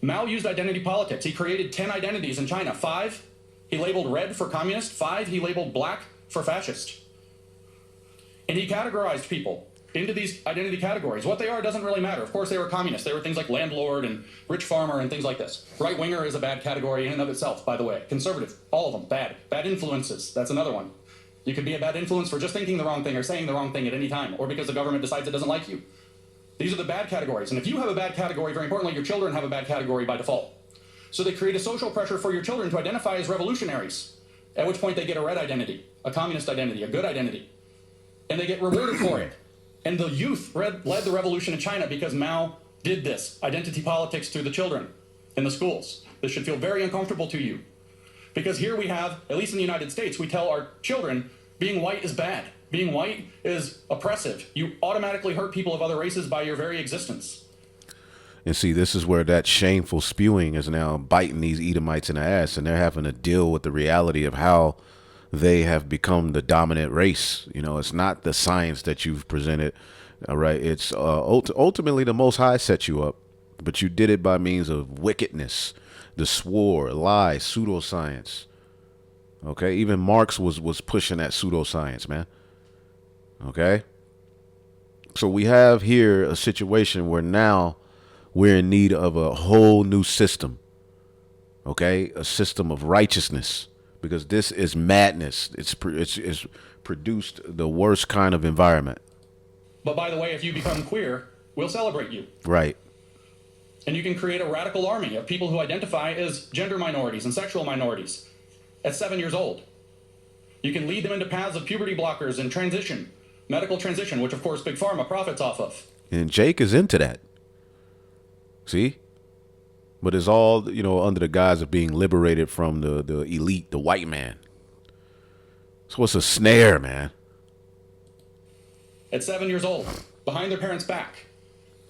Mao used identity politics. He created 10 identities in China. 5, he labeled red for communist. 5, he labeled black for fascist. And he categorized people into these identity categories. What they are doesn't really matter. Of course, they were communists. They were things like landlord and rich farmer and things like this. Right-winger is a bad category in and of itself, by the way. Conservative, all of them, bad. Bad influences, that's another one. You could be a bad influence for just thinking the wrong thing or saying the wrong thing at any time, or because the government decides it doesn't like you. These are the bad categories. And if you have a bad category, very importantly, your children have a bad category by default. So they create a social pressure for your children to identify as revolutionaries, at which point they get a red identity, a communist identity, a good identity. And they get rewarded for it. And the youth led the revolution in China because Mao did this, identity politics through the children in the schools. This should feel very uncomfortable to you. Because here we have, at least in the United States, we tell our children being white is bad. Being white is oppressive. You automatically hurt people of other races by your very existence. And see, this is where that shameful spewing is now biting these Edomites in the ass, and they're having to deal with the reality of how they have become the dominant race. You know, it's not the science that you've presented. All right. It's ultimately the Most High set you up, but you did it by means of wickedness, the swore, lie, pseudoscience. Okay. Even Marx was pushing that pseudoscience, man. Okay. So we have here a situation where now we're in need of a whole new system. Okay. A system of righteousness, because this is madness. It's produced the worst kind of environment. But by the way, if you become queer, we'll celebrate you. Right. And you can create a radical army of people who identify as gender minorities and sexual minorities at 7 years old. You can lead them into paths of puberty blockers and transition, medical transition, which of course Big Pharma profits off of. And Jake is into that. See? But it's all, you know, under the guise of being liberated from the elite, the white man. So it's a snare, man. At 7 years old, behind their parents' back.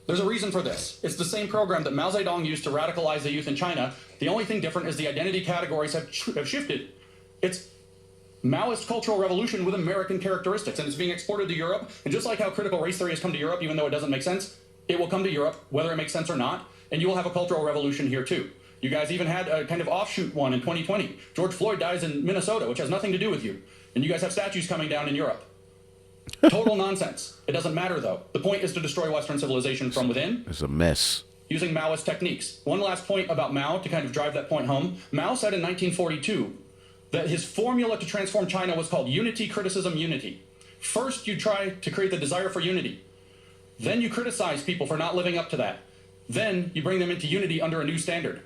There's a reason for this. It's the same program that Mao Zedong used to radicalize the youth in China. The only thing different is the identity categories have shifted. It's Maoist cultural revolution with American characteristics, and it's being exported to Europe. And just like how critical race theory has come to Europe, even though it doesn't make sense, it will come to Europe, whether it makes sense or not, and you will have a cultural revolution here too. You guys even had a kind of offshoot one in 2020. George Floyd dies in Minnesota, which has nothing to do with you. And you guys have statues coming down in Europe. Total nonsense. It doesn't matter, though. The point is to destroy Western civilization from within. It's a mess. Using Maoist techniques. One last point about Mao to kind of drive that point home. Mao said in 1942 that his formula to transform China was called unity, criticism, unity. First, you try to create the desire for unity. Then you criticize people for not living up to that. Then you bring them into unity under a new standard.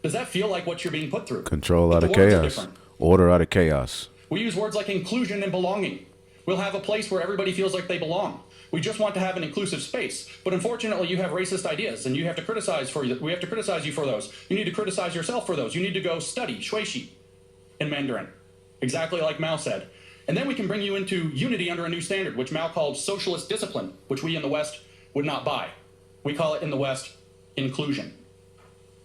Does that feel like what you're being put through? Control out of chaos. Order out of chaos. We use words like inclusion and belonging. We'll have a place where everybody feels like they belong. We just want to have an inclusive space. But unfortunately, you have racist ideas, and you have to criticize we have to criticize you for those. You need to criticize yourself for those. You need to go study shuishi in Mandarin, exactly like Mao said. And then we can bring you into unity under a new standard, which Mao called socialist discipline, which we in the West would not buy. We call it in the West inclusion.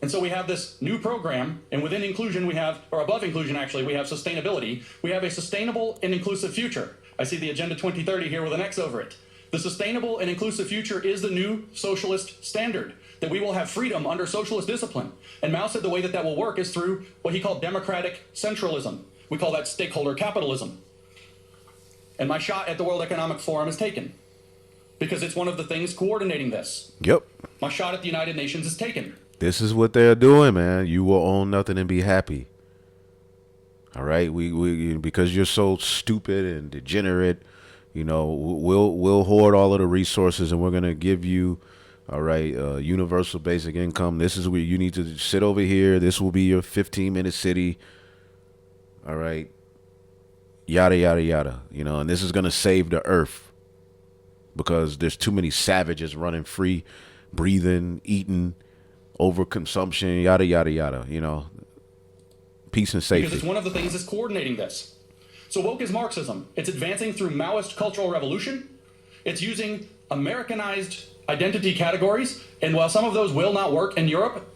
And so we have this new program, and within inclusion we have, or above inclusion actually, we have sustainability. We have a sustainable and inclusive future. I see the Agenda 2030 here with an X over it. The sustainable and inclusive future is the new socialist standard, that we will have freedom under socialist discipline. And Mao said the way that that will work is through what he called democratic centralism. We call that stakeholder capitalism. And my shot at the World Economic Forum is taken, because it's one of the things coordinating this. Yep. My shot at the United Nations is taken. This is what they're doing, man. You will own nothing and be happy. All right, we because you're so stupid and degenerate, you know, we'll hoard all of the resources, and we're gonna give you, all right, universal basic income. This is where you need to sit over here. This will be your 15-minute city. All right, yada yada yada. You know, and this is gonna save the earth because there's too many savages running free breathing, eating, overconsumption, yada, yada, yada, you know, peace and safety. Because it's one of the things that's coordinating this. So woke is Marxism. It's advancing through Maoist cultural revolution. It's using Americanized identity categories. And while some of those will not work in Europe,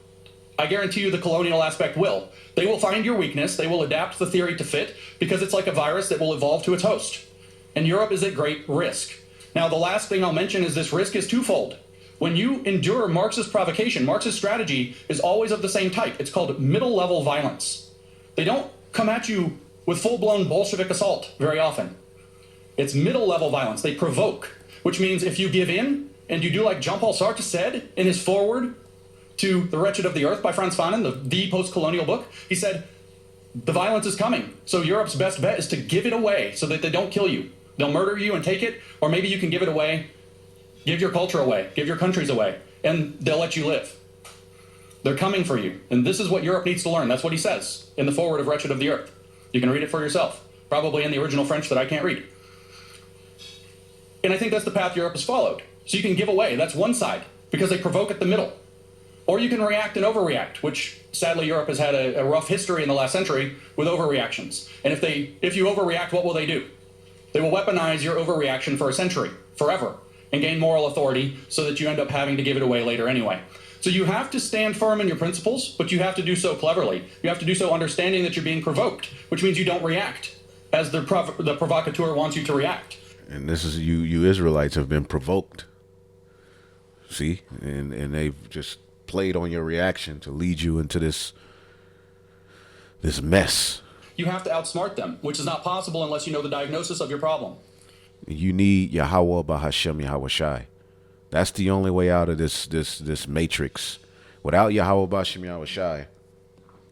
I guarantee you the colonial aspect will. They will find your weakness. They will adapt the theory to fit because it's like a virus that will evolve to its host. And Europe is at great risk. Now, the last thing I'll mention is this risk is twofold. When you endure Marxist provocation, Marxist strategy is always of the same type. It's called middle-level violence. They don't come at you with full-blown Bolshevik assault very often. It's middle-level violence. They provoke, which means if you give in and you do like Jean-Paul Sartre said in his foreword to The Wretched of the Earth by Franz Fanon, the post-colonial book, he said, the violence is coming. So Europe's best bet is to give it away so that they don't kill you. They'll murder you and take it, or maybe you can give it away, give your culture away, give your countries away, and they'll let you live. They're coming for you. And this is what Europe needs to learn. That's what he says in the foreword of Wretched of the Earth. You can read it for yourself, probably in the original French that I can't read. And I think that's the path Europe has followed. So you can give away, that's one side, because they provoke at the middle. Or you can react and overreact, which sadly Europe has had a rough history in the last century with overreactions. And if you overreact, what will they do? They will weaponize your overreaction for a century, forever, and gain moral authority so that you end up having to give it away later anyway. So you have to stand firm in your principles, but you have to do so cleverly. You have to do so understanding that you're being provoked, which means you don't react as the provocateur wants you to react. And this is you Israelites have been provoked. See? And they've just played on your reaction to lead you into this mess. You have to outsmart them, which is not possible unless you know the diagnosis of your problem. You need Yahweh Bahashem Yahweh Shai. That's the only way out of this matrix. Without Yahweh Bahashem Yahweh Shai,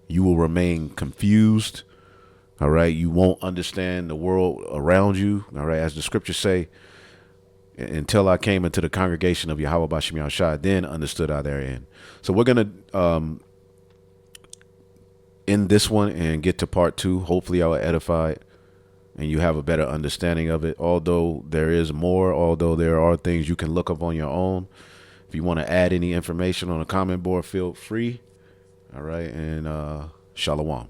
you will remain confused. All right, you won't understand the world around you. All right, as the scriptures say, until I came into the congregation of Yahweh Bahashem Yahweh Shai, then understood I therein. So we're gonna end this one and get to part 2. Hopefully I will edify it and you have a better understanding of it. Although there is more, although there are things you can look up on your own. If you want to add any information on the comment board, feel free. All right, and shalom.